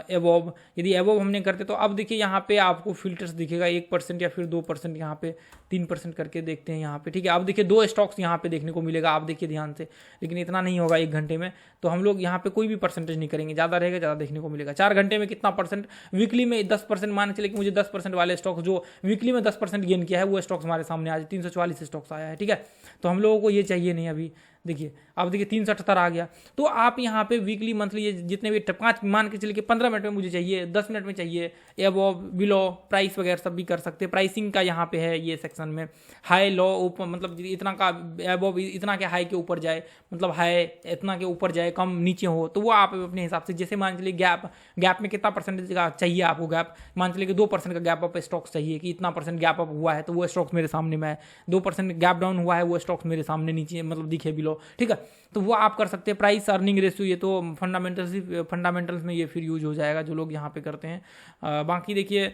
एबोव, यदि एबोव हमने करते तो अब देखिए यहाँ पे आपको फिल्टर्स दिखेगा 1% या फिर 2%, यहाँ पे 3% करके देखते हैं यहाँ पे, ठीक है। अब देखिए 2 स्टॉक्स यहाँ पे देखने को मिलेगा, आप देखिए ध्यान से, लेकिन इतना नहीं होगा 1 घंटे में, तो हम लोग यहाँ पे कोई भी परसेंटेज नहीं करेंगे, ज़्यादा रहेगा ज़्यादा देखने को मिलेगा। 4 घंटे में कितना परसेंट, वीकली में 10%, मान चले कि मुझे 10% वाले स्टॉक्स जो वीकली में 10% गेन किया है वो स्टॉक्स हमारे सामने आज 344 स्टॉक्स आया है, ठीक है। तो हम लोगों को ये चाहिए नहीं अभी, देखिए अब देखिए 378 आ गया। तो आप यहाँ पे वीकली मंथली ये जितने भी 5 मान के चलिए कि 15 मिनट में मुझे चाहिए, 10 मिनट में चाहिए, एबव बिलो, प्राइस वगैरह सब भी कर सकते हैं। प्राइसिंग का यहाँ पे है ये सेक्शन में, हाई लो ऊपर, मतलब इतना का एबव इतना के हाई के ऊपर जाए, मतलब हाई इतना के ऊपर जाए, कम नीचे हो, तो वो आप अपने हिसाब से, जैसे मान चलिए गैप में कितना परसेंटेज का चाहिए आपको, गैप मान चलिए कि 2% का गैप अप स्टॉक्स चाहिए कि इतना परसेंट गैप अप हुआ है तो वो स्टॉक्स मेरे सामने में है, 2% गैप डाउन हुआ है वो स्टॉक्स मेरे सामने नीचे मतलब दिखे बिलो, ठीक है। तो वो आप कर सकते हैं। प्राइस अर्निंग रेशियो, ये तो फंडामेंटल्स में ये फिर यूज हो जाएगा जो लोग यहाँ पे करते हैं। बाकी देखिए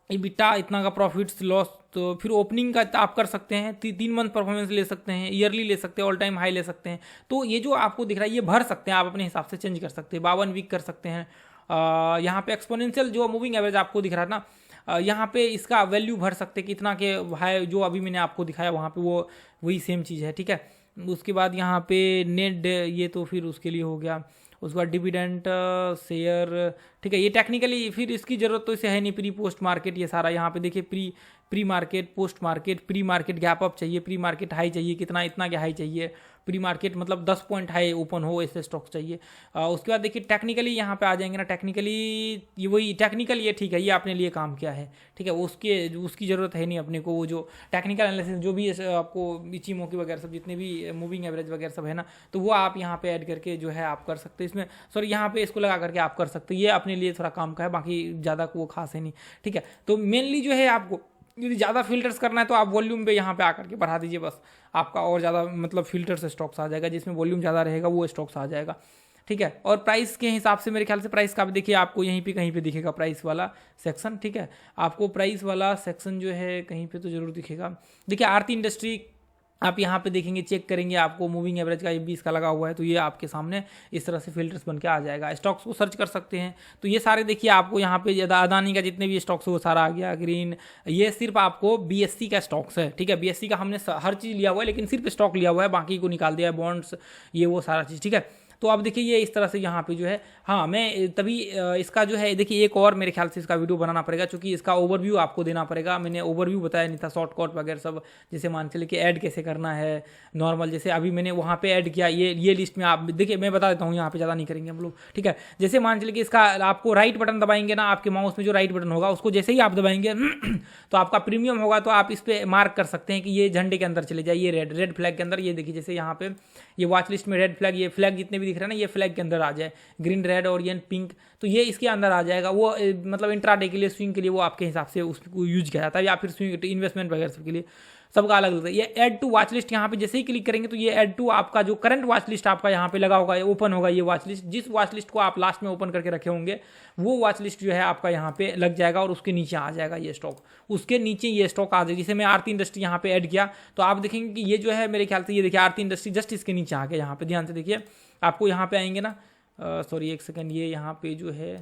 EBITDA इतना का प्रॉफिट्स लॉस, तो फिर ओपनिंग का आप कर सकते हैं, 3 मंथ परफॉर्मेंस ले सकते हैं, ईयरली ले सकते हैं, ऑल टाइम हाई ले सकते हैं। तो ये जो आपको दिख रहा है ये भर सकते हैं, आप अपने हिसाब से चेंज कर सकते हैं, 52 वीक कर सकते हैं। यहाँ पे एक्सपोनेंशियल जो मूविंग एवरेज आपको दिख रहा है ना, यहाँ पे इसका वैल्यू भर सकते हैं कितना के हाई, जो अभी मैंने आपको दिखाया वहाँ पे वो वही सेम चीज़ है, ठीक है। उसके बाद यहाँ पे नेट, ये तो फिर उसके लिए हो गया। उसके बाद डिविडेंड शेयर, ठीक है, ये टेक्निकली फिर इसकी ज़रूरत तो इसे है नहीं। प्री पोस्ट मार्केट ये सारा यहाँ पे देखिए, pre market, post market, pre market gap up चाहिए, प्री मार्केट हाई चाहिए, कितना इतना क्या हाई चाहिए, प्री मार्केट मतलब 10 पॉइंट हाई ओपन हो ऐसे स्टॉक चाहिए। उसके बाद देखिए टेक्निकली यहाँ पे आ जाएंगे ना, टेक्निकली ये वही टेक्निकल, ये ठीक है, ये अपने लिए काम किया है, ठीक है, उसकी ज़रूरत है नहीं अपने को। वो जो टेक्निकल एनालिसिस जो भी आपको इचिमोकी वगैरह सब जितने भी मूविंग एवरेज वगैरह सब है ना, तो वो आप यहाँ पे ऐड करके जो है आप कर सकते हैं इसमें, सॉरी यहाँ पे इसको लगा करके आप कर सकते हैं। ये अपने लिए थोड़ा काम का है, बाकी ज़्यादा वो खास है नहीं, ठीक है। तो मेनली जो है आपको यदि ज़्यादा फिल्टर्स करना है तो आप वॉल्यूम पे यहाँ पे आकर के बढ़ा दीजिए, बस आपका और ज़्यादा मतलब फिल्टर से स्टॉक्स आ जाएगा, जिसमें वॉल्यूम ज़्यादा रहेगा वो स्टॉक्स आ जाएगा, ठीक है। और प्राइस के हिसाब से मेरे ख्याल से प्राइस का भी देखिए आपको यहीं पे कहीं पे दिखेगा प्राइस वाला सेक्शन, ठीक है। आपको प्राइस वाला सेक्शन जो है कहीं पे तो जरूर दिखेगा। देखिए आरती इंडस्ट्री आप यहाँ पे देखेंगे, चेक करेंगे, आपको मूविंग एवरेज का 20 का लगा हुआ है, तो ये आपके सामने इस तरह से फिल्टर्स बन के आ जाएगा। स्टॉक्स को सर्च कर सकते हैं, तो ये सारे देखिए आपको यहाँ पे अदानी का जितने भी स्टॉक्स है वो सारा आ गया ग्रीन। ये सिर्फ आपको बीएससी का स्टॉक्स है, ठीक है, बीएससी का हमने हर चीज़ लिया हुआ है, लेकिन सिर्फ स्टॉक लिया हुआ है, बाकी को निकाल दिया है, बॉन्ड्स ये वो सारा चीज़, ठीक है। तो आप देखिए ये इस तरह से यहाँ पे जो है, हाँ मैं तभी इसका जो है देखिए एक और मेरे ख्याल से इसका वीडियो बनाना पड़ेगा, क्योंकि इसका ओवरव्यू आपको देना पड़ेगा। मैंने ओवरव्यू बताया नहीं था, शॉर्टकट वगैरह सब, जैसे मान चलिए कि ऐड कैसे करना है नॉर्मल, जैसे अभी मैंने वहाँ पे ऐड किया, ये लिस्ट में आप देखिए, मैं बता देता हूँ, यहाँ पे ज़्यादा नहीं करेंगे हम लोग, ठीक है। जैसे मान चलिए कि इसका आपको राइट बटन दबाएंगे ना, आपके माउस में जो राइट बटन होगा उसको जैसे ही आप दबाएंगे तो आपका प्रीमियम होगा, तो आप इस पर मार्क कर सकते हैं कि ये झंडे के अंदर चले जाए, ये रेड फ्लैग के अंदर। ये देखिए जैसे यहाँ पे ये वॉच लिस्ट में रेड फ्लैग, ये फ्लैग जितने भी दिख रहे हैं ना, ये फ्लैग के अंदर आ जाए, ग्रीन, रेड, ऑरेंज, पिंक, तो ये इसके अंदर आ जाएगा। वो मतलब इंट्राडे के लिए, स्विंग के लिए वो आपके हिसाब से उसको यूज किया जाता है, या फिर स्विंग इन्वेस्टमेंट वगैरह सबके लिए सबका अलग अलग है। ये ऐड टू वॉच लिस्ट यहाँ पे जैसे ही क्लिक करेंगे तो ये ऐड टू आपका जो करंट वॉच लिस्ट आपका यहाँ पे लगा होगा, ये ओपन होगा। ये वॉच लिस्ट, जिस वॉच लिस्ट को आप लास्ट में ओपन करके रखे होंगे, वो वॉच लिस्ट जो है आपका यहाँ पे लग जाएगा, और उसके नीचे आ जाएगा ये स्टॉक, उसके नीचे ये स्टॉक आ जाएगा। जैसे मैं आरती इंडस्ट्री यहाँ पे ऐड किया, तो आप देखेंगे कि ये जो है मेरे ख्याल से, ये देखिए आरती इंडस्ट्री जस्ट इसके नीचे आ गया। यहाँ पे ध्यान से देखिए, आपको यहाँ पे आएंगे ना, सॉरी एक सेकेंड, ये यहाँ पे जो है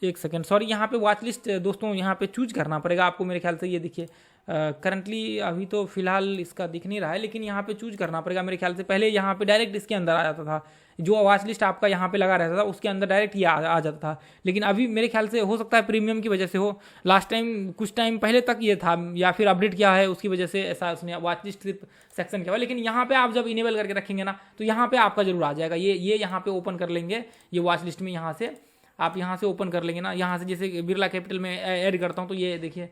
एक सेकेंड, सॉरी यहाँ पे वॉच लिस्ट दोस्तों यहाँ पे चूज करना पड़ेगा आपको मेरे ख्याल से। ये देखिए करंटली अभी तो फिलहाल इसका दिख नहीं रहा है, लेकिन यहाँ पे चूज करना पड़ेगा मेरे ख्याल से। पहले यहाँ पे डायरेक्ट इसके अंदर आ जाता था, जो वॉच लिस्ट आपका यहाँ पे लगा रहता था उसके अंदर डायरेक्ट ये आ जाता था, लेकिन अभी मेरे ख्याल से हो सकता है प्रीमियम की वजह से हो, लास्ट टाइम कुछ टाइम पहले तक ये था, या फिर अपडेट किया है उसकी वजह से ऐसा उसने वॉच लिस्ट सिर्फ सेक्शन किया हुआ। लेकिन यहाँ पे आप जब इनेबल करके रखेंगे ना, तो यहाँ पे आपका जरूर आ जाएगा। ये यहाँ पे ओपन कर लेंगे, ये वॉच लिस्ट में यहाँ से आप यहाँ से ओपन कर लेंगे ना, यहाँ से जैसे बिरला कैपिटल में ऐड करता हूँ, तो ये देखिए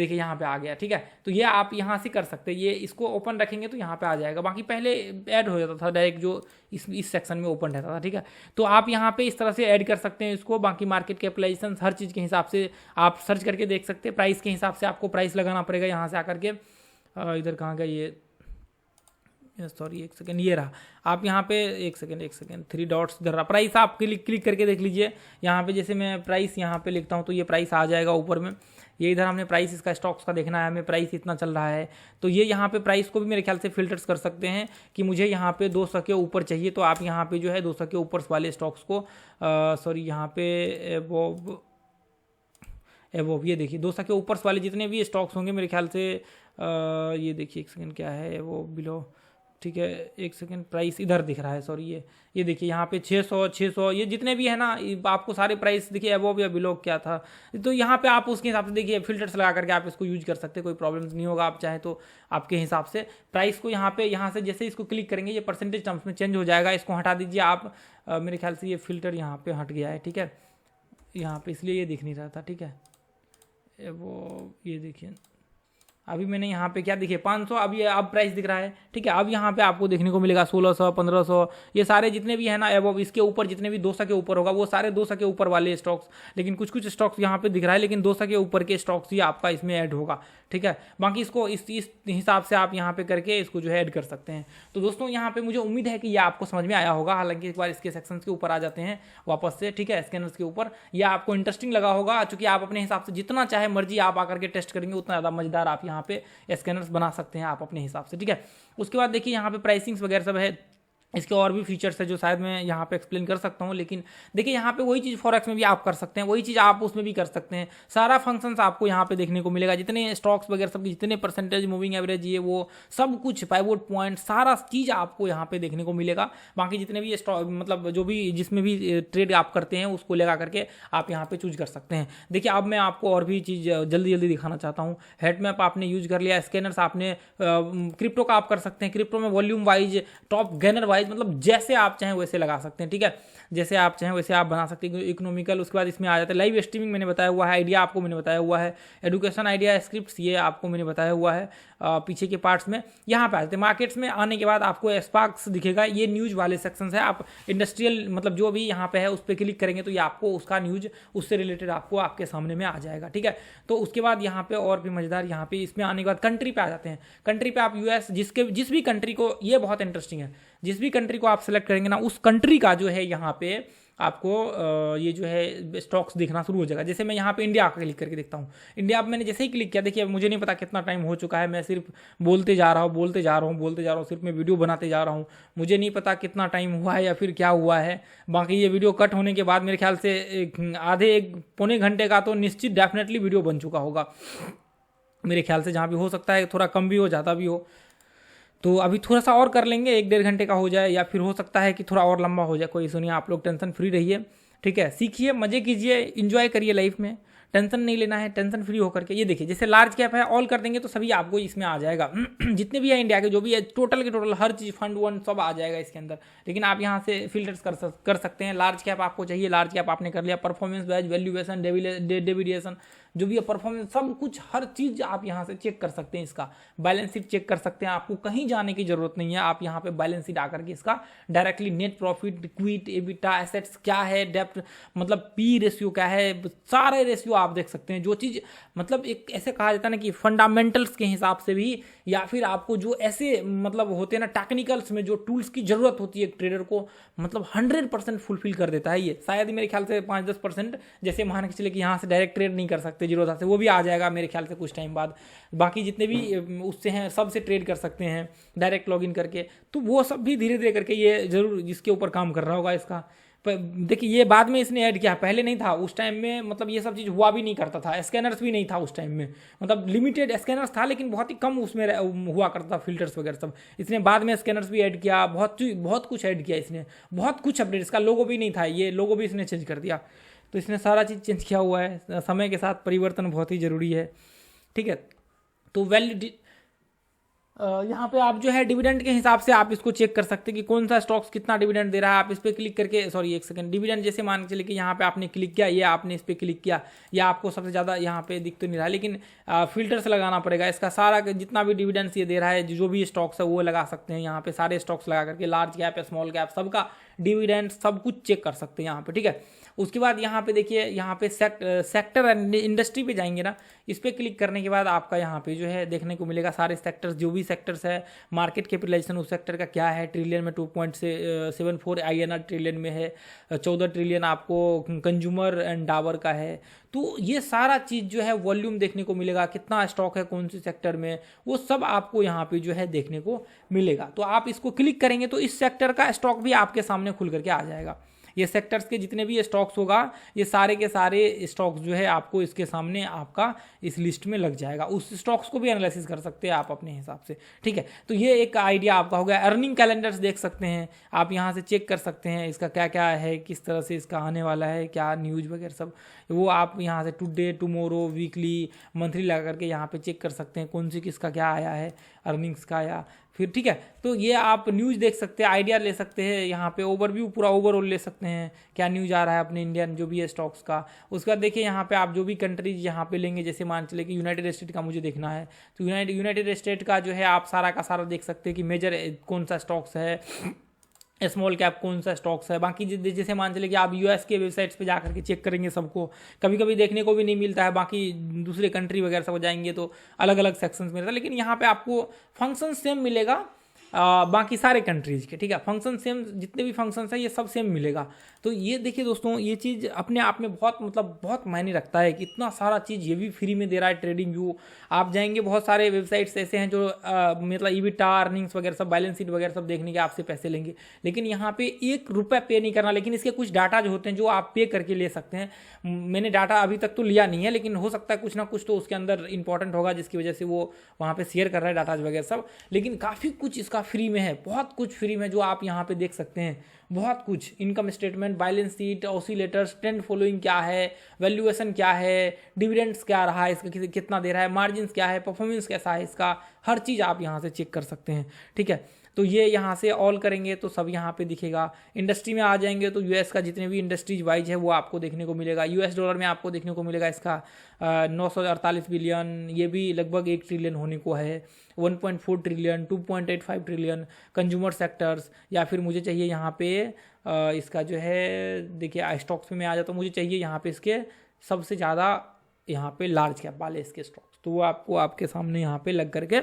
यहाँ पे आ गया, ठीक है। तो ये आप यहाँ से कर सकते हैं, ये इसको ओपन रखेंगे तो यहाँ पे आ जाएगा। बाकी पहले ऐड हो जाता था डायरेक्ट, जो इस सेक्शन में ओपन रहता था, ठीक है। तो आप यहाँ पे इस तरह से ऐड कर सकते हैं इसको। बाकी मार्केट कैपिटलाइजेशन हर चीज़ के हिसाब से आप सर्च करके देख सकते हैं। प्राइस के हिसाब से आपको प्राइस लगाना पड़ेगा यहाँ से आकर के। इधर कहाँ गया ये, सॉरी एक सेकेंड, ये रहा। आप यहाँ पे एक सेकेंड 3 डॉट्स इधर रहा, प्राइस आप क्लिक करके देख लीजिए। यहाँ पे जैसे मैं प्राइस यहाँ पे लिखता हूँ तो ये प्राइस आ जाएगा ऊपर में। ये इधर हमने प्राइस इसका स्टॉक्स का देखना है, हमें प्राइस इतना चल रहा है, तो ये यहाँ पे प्राइस को भी मेरे ख्याल से फिल्टर्स कर सकते हैं कि मुझे यहाँ पे 200 के ऊपर चाहिए, तो आप यहाँ पे जो है 200 के ऊपर वाले स्टॉक्स को, सॉरी यहाँ पे एवोव, ये देखिए 200 के ऊपर वाले जितने भी स्टॉक्स होंगे मेरे ख्याल से, ये देखिए एक सेकेंड क्या है वो बिलो, ठीक है एक सेकेंड, प्राइस इधर दिख रहा है, सॉरी ये देखिए यहाँ पे 600 ये जितने भी है ना, आपको सारे प्राइस देखिए अबव या बिलो क्या था, तो यहाँ पे आप उसके हिसाब से देखिए फिल्टर्स लगा करके आप इसको यूज कर सकते हैं, कोई प्रॉब्लम नहीं होगा। आप चाहे तो आपके हिसाब से प्राइस को यहाँ से जैसे इसको क्लिक करेंगे ये परसेंटेज टर्म्स में चेंज हो जाएगा। इसको हटा दीजिए आप, मेरे ख्याल से ये फिल्टर यहाँ पे हट गया है, ठीक है, यहाँ पे इसलिए ये दिख नहीं रहा था, ठीक है। वो ये देखिए अभी मैंने यहाँ पे क्या देखिए 500, अब प्राइस दिख रहा है, ठीक है। अब यहाँ पे आपको देखने को मिलेगा 1600, 1500, ये सारे जितने भी है ना एबव, इसके ऊपर जितने भी 200 के ऊपर होगा वो सारे 200 के ऊपर वाले स्टॉक्स, लेकिन कुछ स्टॉक्स यहाँ पे दिख रहा है, लेकिन 200 के ऊपर के स्टॉक्स ही आपका इसमें ऐड होगा, ठीक है। बाकी इसको इस हिसाब से आप यहाँ पे करके इसको जो है ऐड कर सकते हैं। तो दोस्तों यहाँ पे मुझे उम्मीद है कि ये आपको समझ में आया होगा। हालांकि एक बार इसके सेक्शंस के ऊपर आ जाते हैं वापस से, ठीक है, स्कैनर्स के ऊपर, ये आपको इंटरेस्टिंग लगा होगा, चूंकि आप अपने हिसाब से जितना चाहे मर्जी आप आकर के टेस्ट करेंगे उतना ज़्यादा मजेदार आप यहाँ पे स्कैनर्स बना सकते हैं आप अपने हिसाब से, ठीक है। उसके बाद देखिए यहाँ पे प्राइसिंग्स वगैरह सब है, इसके और भी फीचर्स है जो शायद मैं यहाँ पे एक्सप्लेन कर सकता हूँ, लेकिन देखिए यहाँ पे वही चीज़ फॉरेक्स में भी आप कर सकते हैं, वही चीज़ आप उसमें भी कर सकते हैं। सारा फंक्शंस आपको यहाँ पे देखने को मिलेगा, जितने स्टॉक्स वगैरह सब जितने परसेंटेज, मूविंग एवरेज, ये वो सब कुछ, पाइवोट पॉइंट, सारा चीज़ आपको यहाँ पे देखने को मिलेगा। बाकी जितने भी स्टॉक मतलब जो भी जिसमें भी ट्रेड आप करते हैं उसको लगा करके आप यहाँ पे चूज कर सकते हैं। देखिए अब मैं आपको और भी चीज़ जल्दी जल्दी दिखाना चाहता हूँ। हेड मैप आपने यूज कर लिया, स्कैनर्स आपने, क्रिप्टो का आप कर सकते हैं। क्रिप्टो में volume wise, top gainer wise, मतलब जैसे आप चाहें वैसे लगा सकते हैं, ठीक है, जैसे आप चाहें वैसे आप बना सकते हैं। इकोनॉमिकल, उसके बाद इसमें आ जाता है लाइव स्ट्रीमिंग, मैंने बताया हुआ है, आइडिया आपको मैंने बताया हुआ है, एडुकेशन आइडिया, स्क्रिप्ट्स, ये आपको मैंने बताया हुआ है पीछे के पार्ट्स में। यहाँ पे आ जाते हैं मार्केट्स में। आने के बाद आपको स्पार्क्स दिखेगा, ये न्यूज वाले सेक्शंस है। आप इंडस्ट्रियल मतलब जो भी यहाँ पे है उस पर क्लिक करेंगे तो ये आपको उसका न्यूज, उससे रिलेटेड आपको आपके सामने में आ जाएगा, ठीक है। तो उसके बाद यहाँ पे और भी मजेदार, यहाँ पे इसमें आने के बाद कंट्री पे आ जाते हैं। कंट्री पे आप यूएस, जिस भी कंट्री को, ये बहुत इंटरेस्टिंग है, जिस भी कंट्री को आप सेलेक्ट करेंगे ना, उस कंट्री का जो है यहाँ पे आपको ये जो है स्टॉक्स दिखना शुरू हो जाएगा। जैसे मैं यहाँ पे इंडिया का क्लिक करके देखता हूँ। इंडिया, अब मैंने जैसे ही क्लिक किया, देखिए मुझे नहीं पता कितना टाइम हो चुका है, मैं सिर्फ बोलते जा रहा हूँ, सिर्फ मैं वीडियो बनाते जा रहा हूँ। मुझे नहीं पता कितना टाइम हुआ है या फिर क्या हुआ है। बाकी ये वीडियो कट होने के बाद मेरे ख्याल से आधे एक पौने घंटे का तो निश्चित डेफिनेटली वीडियो बन चुका होगा मेरे ख्याल से, जहाँ भी हो सकता है थोड़ा कम भी हो, ज़्यादा भी हो। तो अभी थोड़ा सा और कर लेंगे, 1-1.5 घंटे का हो जाए, या फिर हो सकता है कि थोड़ा और लंबा हो जाए, कोई इशू नहीं। आप लोग टेंशन फ्री रहिए, ठीक है, सीखिए, मजे कीजिए, इंजॉय करिए लाइफ में, टेंशन नहीं लेना है, टेंशन फ्री होकर के। ये देखिए जैसे लार्ज कैप है, ऑल कर देंगे तो सभी आपको इसमें आ जाएगा जितने भी है इंडिया के, जो भी है टोटल के टोटल हर चीज़, फंड वंड सब आ जाएगा इसके अंदर। लेकिन आप यहाँ से फिल्टर्स कर सकते हैं। लार्ज कैप आपको चाहिए, लार्ज कैप आपने कर लिया, परफॉर्मेंस वाइज, वैल्यूएशन, डेविएशन, जो भी है परफॉर्मेंस, सब कुछ हर चीज़ आप यहाँ से चेक कर सकते हैं। इसका बैलेंस शीट चेक कर सकते हैं, आपको कहीं जाने की जरूरत नहीं है। आप यहाँ पे बैलेंस शीट आकर के इसका directly net profit, quit, EBITDA, assets क्या है, डेप्ट मतलब पी रेशियो क्या है, सारे रेशियो आप देख सकते हैं। जो चीज़ मतलब एक ऐसे कहा जाता है ना कि फंडामेंटल्स के हिसाब से भी, या फिर आपको जो ऐसे मतलब होते हैं ना टेक्निकल्स में जो टूल्स की जरूरत होती है एक ट्रेडर को, मतलब 100% फुलफिल कर देता है ये। शायद मेरे ख्याल से 5-10% जैसे मान के चले कि यहाँ से डायरेक्ट ट्रेड नहीं कर सकते जीरोधा से, वो भी आ जाएगा मेरे ख्याल से कुछ टाइम बाद। बाकी जितने भी उससे हैं सब से ट्रेड कर सकते हैं डायरेक्ट लॉगिन करके। तो वो सब भी धीरे धीरे करके ये जरूर इसके ऊपर काम कर रहा होगा इसका। देखिए ये बाद में इसने ऐड किया, पहले नहीं था उस टाइम में, मतलब ये सब चीज़ हुआ भी नहीं करता था। स्कैनर्स भी नहीं था उस टाइम में, मतलब लिमिटेड स्कैनर्स था लेकिन बहुत ही कम उसमें हुआ करता था, फिल्टर्स वगैरह सब। इसने बाद में स्कैनर्स भी ऐड किया, बहुत कुछ ऐड किया इसने, बहुत कुछ अपडेट। इसका लोगो भी नहीं था, ये लोगो भी इसने चेंज कर दिया। तो इसने सारा चीज़ चेंज किया हुआ है। समय के साथ परिवर्तन बहुत ही ज़रूरी है, ठीक है। तो वैल्यू यहाँ पे आप जो है डिविडेंड के हिसाब से आप इसको चेक कर सकते हैं कि कौन सा स्टॉक्स कितना डिविडेंड दे रहा है। आप इस पर क्लिक करके, सॉरी एक सेकंड, डिविडेंड जैसे मान के चलिए कि यहाँ पे आपने क्लिक किया, ये आपने इस पर क्लिक किया, या आपको सबसे ज़्यादा यहाँ पे दिख तो नहीं रहा, लेकिन फिल्टर्स लगाना पड़ेगा। इसका सारा जितना भी डिविडेंड्स ये दे रहा है, जो भी स्टॉक्स है वो लगा सकते हैं यहाँ पे, सारे स्टॉक्स लगा करके, लार्ज कैप, स्मॉल कैप, सबका डिविडेंड सब कुछ चेक कर सकते हैं यहाँ पे, ठीक है। उसके बाद यहाँ पे देखिए, यहाँ पे सेक्टर एंड इंडस्ट्री पे जाएंगे ना, इस पर क्लिक करने के बाद आपका यहाँ पे जो है देखने को मिलेगा सारे सेक्टर्स, जो भी सेक्टर्स है, मार्केट कैपिटलाइजेशन उस सेक्टर का क्या है, ट्रिलियन में 2.74 INR ट्रिलियन में है, 14 ट्रिलियन आपको कंज्यूमर एंड डावर का है। तो ये सारा चीज़ जो है वॉल्यूम देखने को मिलेगा, कितना स्टॉक है कौन से सेक्टर में, वो सब आपको यहाँ पे जो है देखने को मिलेगा। तो आप इसको क्लिक करेंगे तो इस सेक्टर का स्टॉक भी आपके सामने खुल करके आ जाएगा। ये सेक्टर्स के जितने भी स्टॉक्स होगा, ये सारे के सारे स्टॉक्स जो है आपको इसके सामने आपका इस लिस्ट में लग जाएगा। उस स्टॉक्स को भी एनालिसिस कर सकते हैं आप अपने हिसाब से, ठीक है। तो ये एक आइडिया आपका हो गया। अर्निंग कैलेंडर्स देख सकते हैं आप, यहाँ से चेक कर सकते हैं इसका क्या क्या है, किस तरह से इसका आने वाला है, क्या न्यूज़ वगैरह सब, वो आप यहाँ से टुडे, टुमोरो, वीकली, मंथली लगा करके यहाँ पे चेक कर सकते हैं कौन सी किसका क्या आया है अर्निंग्स का, या फिर ठीक है। तो ये आप न्यूज़ देख सकते हैं, आइडिया ले सकते हैं, यहाँ पे ओवरव्यू पूरा ओवरऑल ले सकते हैं क्या न्यूज़ आ रहा है अपने इंडियन जो भी है स्टॉक्स का। उसके बाद देखिए यहाँ पे आप जो भी कंट्रीज यहाँ पे लेंगे, जैसे मान चले कि यूनाइटेड स्टेट का मुझे देखना है, तो यूनाइटेड स्टेट का जो है आप सारा का सारा देख सकते हैं कि मेजर कौन सा स्टॉक्स है, स्मॉल कैप कौन सा स्टॉक्स है। बाकी जैसे मान चले कि आप यूएस के वेबसाइट्स पे जाकर के चेक करेंगे, सबको कभी कभी देखने को भी नहीं मिलता है, बाकी दूसरे कंट्री वगैरह सब जाएंगे तो अलग अलग सेक्शंस में रहता है, लेकिन यहाँ पे आपको फंक्शन सेम मिलेगा बाकी सारे कंट्रीज के, ठीक है। फंक्शन सेम, जितने भी फंक्शंस हैं ये सब सेम मिलेगा। तो ये देखिए दोस्तों, ये चीज़ अपने आप में बहुत मतलब बहुत मायने रखता है कि इतना सारा चीज़ ये भी फ्री में दे रहा है ट्रेडिंग व्यू। आप जाएंगे, बहुत सारे वेबसाइट्स ऐसे हैं जो मतलब ईबिटा, अर्निंग्स वगैरह सब, बैलेंस शीट वगैरह सब देखने के आपसे पैसे लेंगे, लेकिन यहाँ पे 1 रुपया पे नहीं करना। लेकिन इसके कुछ डाटा जो होते हैं जो आप पे करके ले सकते हैं। मैंने डाटा अभी तक तो लिया नहीं है, लेकिन हो सकता है कुछ ना कुछ तो उसके अंदर इंपॉर्टेंट होगा जिसकी वजह से वो वहाँ पे शेयर कर रहा है डाटाज वगैरह सब। लेकिन काफ़ी कुछ इसका फ्री में है, बहुत कुछ फ्री में जो आप यहाँ पे देख सकते हैं, बहुत कुछ। Income statement, balance sheet, oscillators, trend following क्या है, वैल्यूएशन क्या है, डिविडेंड्स क्या रहा है इसका, कितना दे रहा है, मार्जिन्स क्या है, परफॉर्मेंस कैसा है इसका, हर चीज़ आप यहाँ से चेक कर सकते हैं, ठीक है। तो ये यहाँ से ऑल करेंगे तो सब यहाँ पे दिखेगा। इंडस्ट्री में आ जाएंगे तो यूएस का जितने भी इंडस्ट्रीज वाइज है वो आपको देखने को मिलेगा। यूएस डॉलर में आपको देखने को मिलेगा इसका 948 बिलियन, ये भी लगभग 1 ट्रिलियन होने को है, 1.4 ट्रिलियन, 2.85 ट्रिलियन कंज्यूमर सेक्टर्स। या फिर मुझे चाहिए यहाँ पे इसका जो है, देखिए स्टॉक्स में मैं आ जाता हूँ, मुझे चाहिए यहाँ पे इसके सबसे ज़्यादा यहाँ पे लार्ज कैप वाले इसके स्टॉक्स, तो वो आपको आपके सामने यहाँ पे लग करके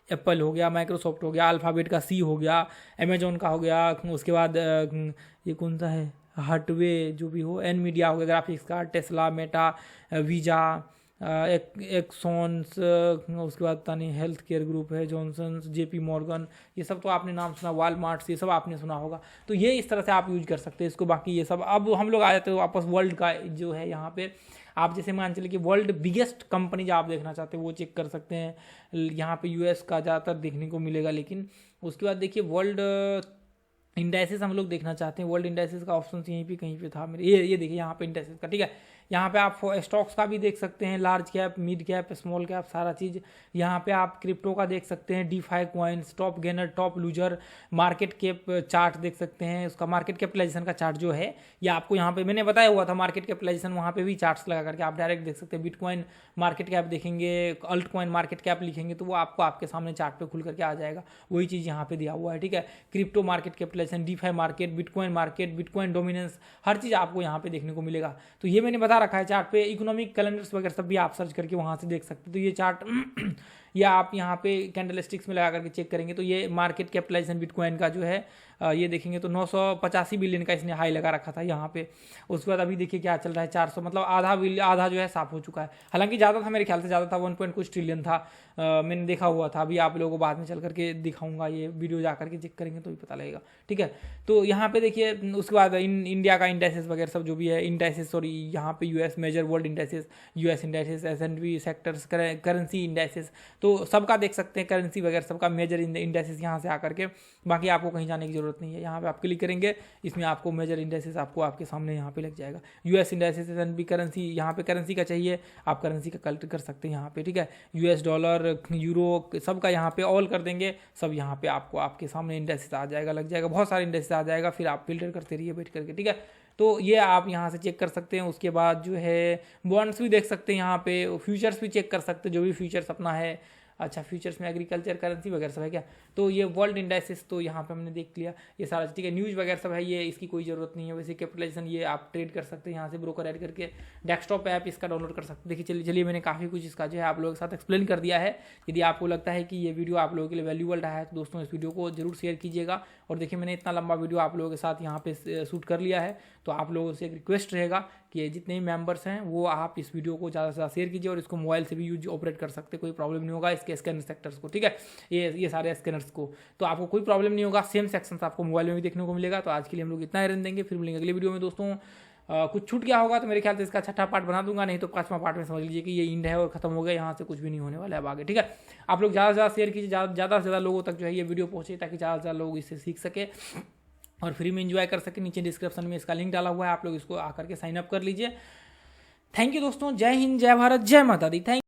एप्पल हो गया, माइक्रोसॉफ्ट हो गया, अल्फ़ाबेट का सी हो गया, अमेजोन का हो गया, उसके बाद ये कौन सा है, हार्टवे जो भी हो, एनमीडिया हो गया ग्राफिक्स का, टेस्ला, मेटा, वीजा, एक्सॉन्स, उसके बाद पता नहीं हेल्थ केयर ग्रुप है, जॉनसन्स, जेपी मॉर्गन, ये सब तो आपने नाम सुना, वालमार्ट, ये सब आपने सुना होगा। तो ये इस तरह से आप यूज कर सकते हैं इसको। बाकी ये सब अब हम लोग आ जाते हैं वापस वर्ल्ड का जो है यहाँ पे। आप जैसे मान चलिए कि वर्ल्ड बिगेस्ट कंपनी जो आप देखना चाहते हैं वो चेक कर सकते हैं। यहाँ पे यूएस का ज़्यादातर देखने को मिलेगा, लेकिन उसके बाद देखिए वर्ल्ड इंडाइसेस हम लोग देखना चाहते हैं। वर्ल्ड इंडाइसेस का ऑप्शन यहीं पे कहीं पे था मेरे, ये देखिए यहाँ पे इंडाइसेस का, ठीक है। यहाँ पे आप स्टॉक्स का भी देख सकते हैं, large cap, mid cap, small cap, सारा चीज़। यहाँ पे आप क्रिप्टो का देख सकते हैं, DeFi coins, top gainer, top loser, market cap chart देख सकते हैं। उसका मार्केट कैपिटलाइजेशन का चार्ट जो है ये आपको यहाँ पे मैंने बताया हुआ था, मार्केट कैपिटलाइजेशन, वहाँ पे भी चार्ट्स लगा करके आप डायरेक्ट देख सकते हैं। बिटकॉइन मार्केट कैप देखेंगे, अल्ट कॉइन मार्केट कैप लिखेंगे तो वो आपको आपके सामने चार्ट पे खुल करके आ जाएगा, वही चीज़ यहाँ पे दिया हुआ है, ठीक है। Crypto market capitalisation, DeFi market, bitcoin dominance, हर चीज़ आपको यहाँ पे देखने को मिलेगा। तो ये मैंने बता रखा है चार्ट पे। इकोनॉमिक कैलेंडर्स वगैरह सब भी आप सर्च करके वहाँ से देख सकते हैं। तो ये चार्ट या आप यहाँ पे कैंडल स्टिक्स में लगा करके चेक करेंगे तो ये मार्केट कैपिटलाइजेशन बिटकॉइन का जो है ये देखेंगे तो 985 बिलियन का इसने हाई लगा रखा था यहाँ पे। उसके बाद अभी देखिए क्या चल रहा है, 400, मतलब आधा जो है साफ हो चुका है। हालांकि ज़्यादा था, मेरे ख्याल से ज़्यादा था, 1 कुछ ट्रिलियन था, मैंने देखा हुआ था। अभी आप लोगों को बाद में चल करके दिखाऊंगा, ये वीडियो जा करके चेक करेंगे तो भी पता लगेगा, ठीक है। तो यहाँ पे देखिए उसके बाद इंडिया का इंडाइसेस वगैरह सब जो भी है, इंडाइसेस, सॉरी यहाँ पे US major world indices, US indices, S&P sectors, currency indices, तो सबका देख सकते हैं, करेंसी वगैरह सबका मेजर इंडाइसेस यहाँ से आकर के। बाकी आपको कहीं जाने की जरूरत नहीं है, यहाँ पे आप क्लिक करेंगे, इसमें आपको मेजर इंडाइसेस आपको आपके सामने यहाँ पे लग जाएगा। यूएस इंडाइसेस, S&P करेंसी, यहाँ पे करेंसी का चाहिए आप करेंसी का कलेक्ट कर सकते हैं यहाँ पे, ठीक है। यूएस डॉलर, यूरो, सबका यहाँ पे ऑल कर देंगे, सब यहाँ पे आपको आपके सामने इंडाइसेस आ जाएगा, लग जाएगा, बहुत सारे इंडाइसेस आ जाएगा, फिर आप फिल्टर करते रहिए बैठ करके, ठीक है। तो ये आप यहाँ से चेक कर सकते हैं। उसके बाद जो है बॉन्ड्स भी देख सकते हैं यहाँ पे, फ्यूचर्स भी चेक कर सकते हैं, जो भी फ्यूचर्स अपना है। अच्छा, फ्यूचर्स में एग्रीकल्चर, करेंसी वगैरह सब है क्या, तो ये वर्ल्ड इंडाइसेस तो यहाँ पे हमने देख लिया, ये सारा, ठीक है। न्यूज़ वगैरह सब है, ये इसकी कोई ज़रूरत नहीं है। वैसे कैपिटलाइजेशन ये आप ट्रेड कर सकते हैं यहाँ से, ब्रोकर ऐड करके डेस्कटॉप ऐप इसका डाउनलोड कर सकते हैं। देखिए चलिए मैंने काफ़ी कुछ इसका जो है आप लोगों के साथ एक्सप्लेन कर दिया है। यदि आपको लगता है कि ये वीडियो आप लोगों के लिए वैल्यूबल रहा है तो दोस्तों इस वीडियो को जरूर शेयर कीजिएगा। और देखिए मैंने इतना लंबा वीडियो आप लोगों के साथ यहाँ पे शूट कर लिया है, तो आप लोगों से एक रिक्वेस्ट रहेगा कि जितने भी मेंबर्स हैं वो आप इस वीडियो को ज़्यादा से ज़्यादा शेयर कीजिए, और इसको मोबाइल से भी यूज ऑपरेट कर सकते, कोई प्रॉब्लम नहीं होगा इसके स्कैनर सेक्टर्स को, ठीक है। ये सारे स्कैनर्स को तो आपको कोई प्रॉब्लम नहीं होगा, सेम सेक्शंस आपको मोबाइल में भी देखने को मिलेगा। तो आज के लिए हम लोग इतना ही रन देंगे, फिर मिलेंगे अगले वीडियो में दोस्तों। कुछ छूट गया होगा तो मेरे ख्याल से इसका 6ठा पार्ट बना दूंगा, नहीं तो 5वां पार्ट में समझ लीजिए कि ये इंड है और खत्म हो गया, यहाँ से कुछ भी नहीं होने वाला है अब आगे, ठीक है। आप लोग ज़्यादा से ज़्यादा शेयर कीजिए, ज़्यादा से ज़्यादा लोगों तक जो है ये वीडियो पहुँचे, ताकि ज़्यादा से ज़्यादा लोग इससे सीख सके और फ्री में एंजॉय कर सके। नीचे डिस्क्रिप्शन में इसका लिंक डाला हुआ है, आप लोग इसको आकर के साइन अप कर लीजिए। थैंक यू दोस्तों, जय हिंद, जय भारत, जय माता दी। थैंक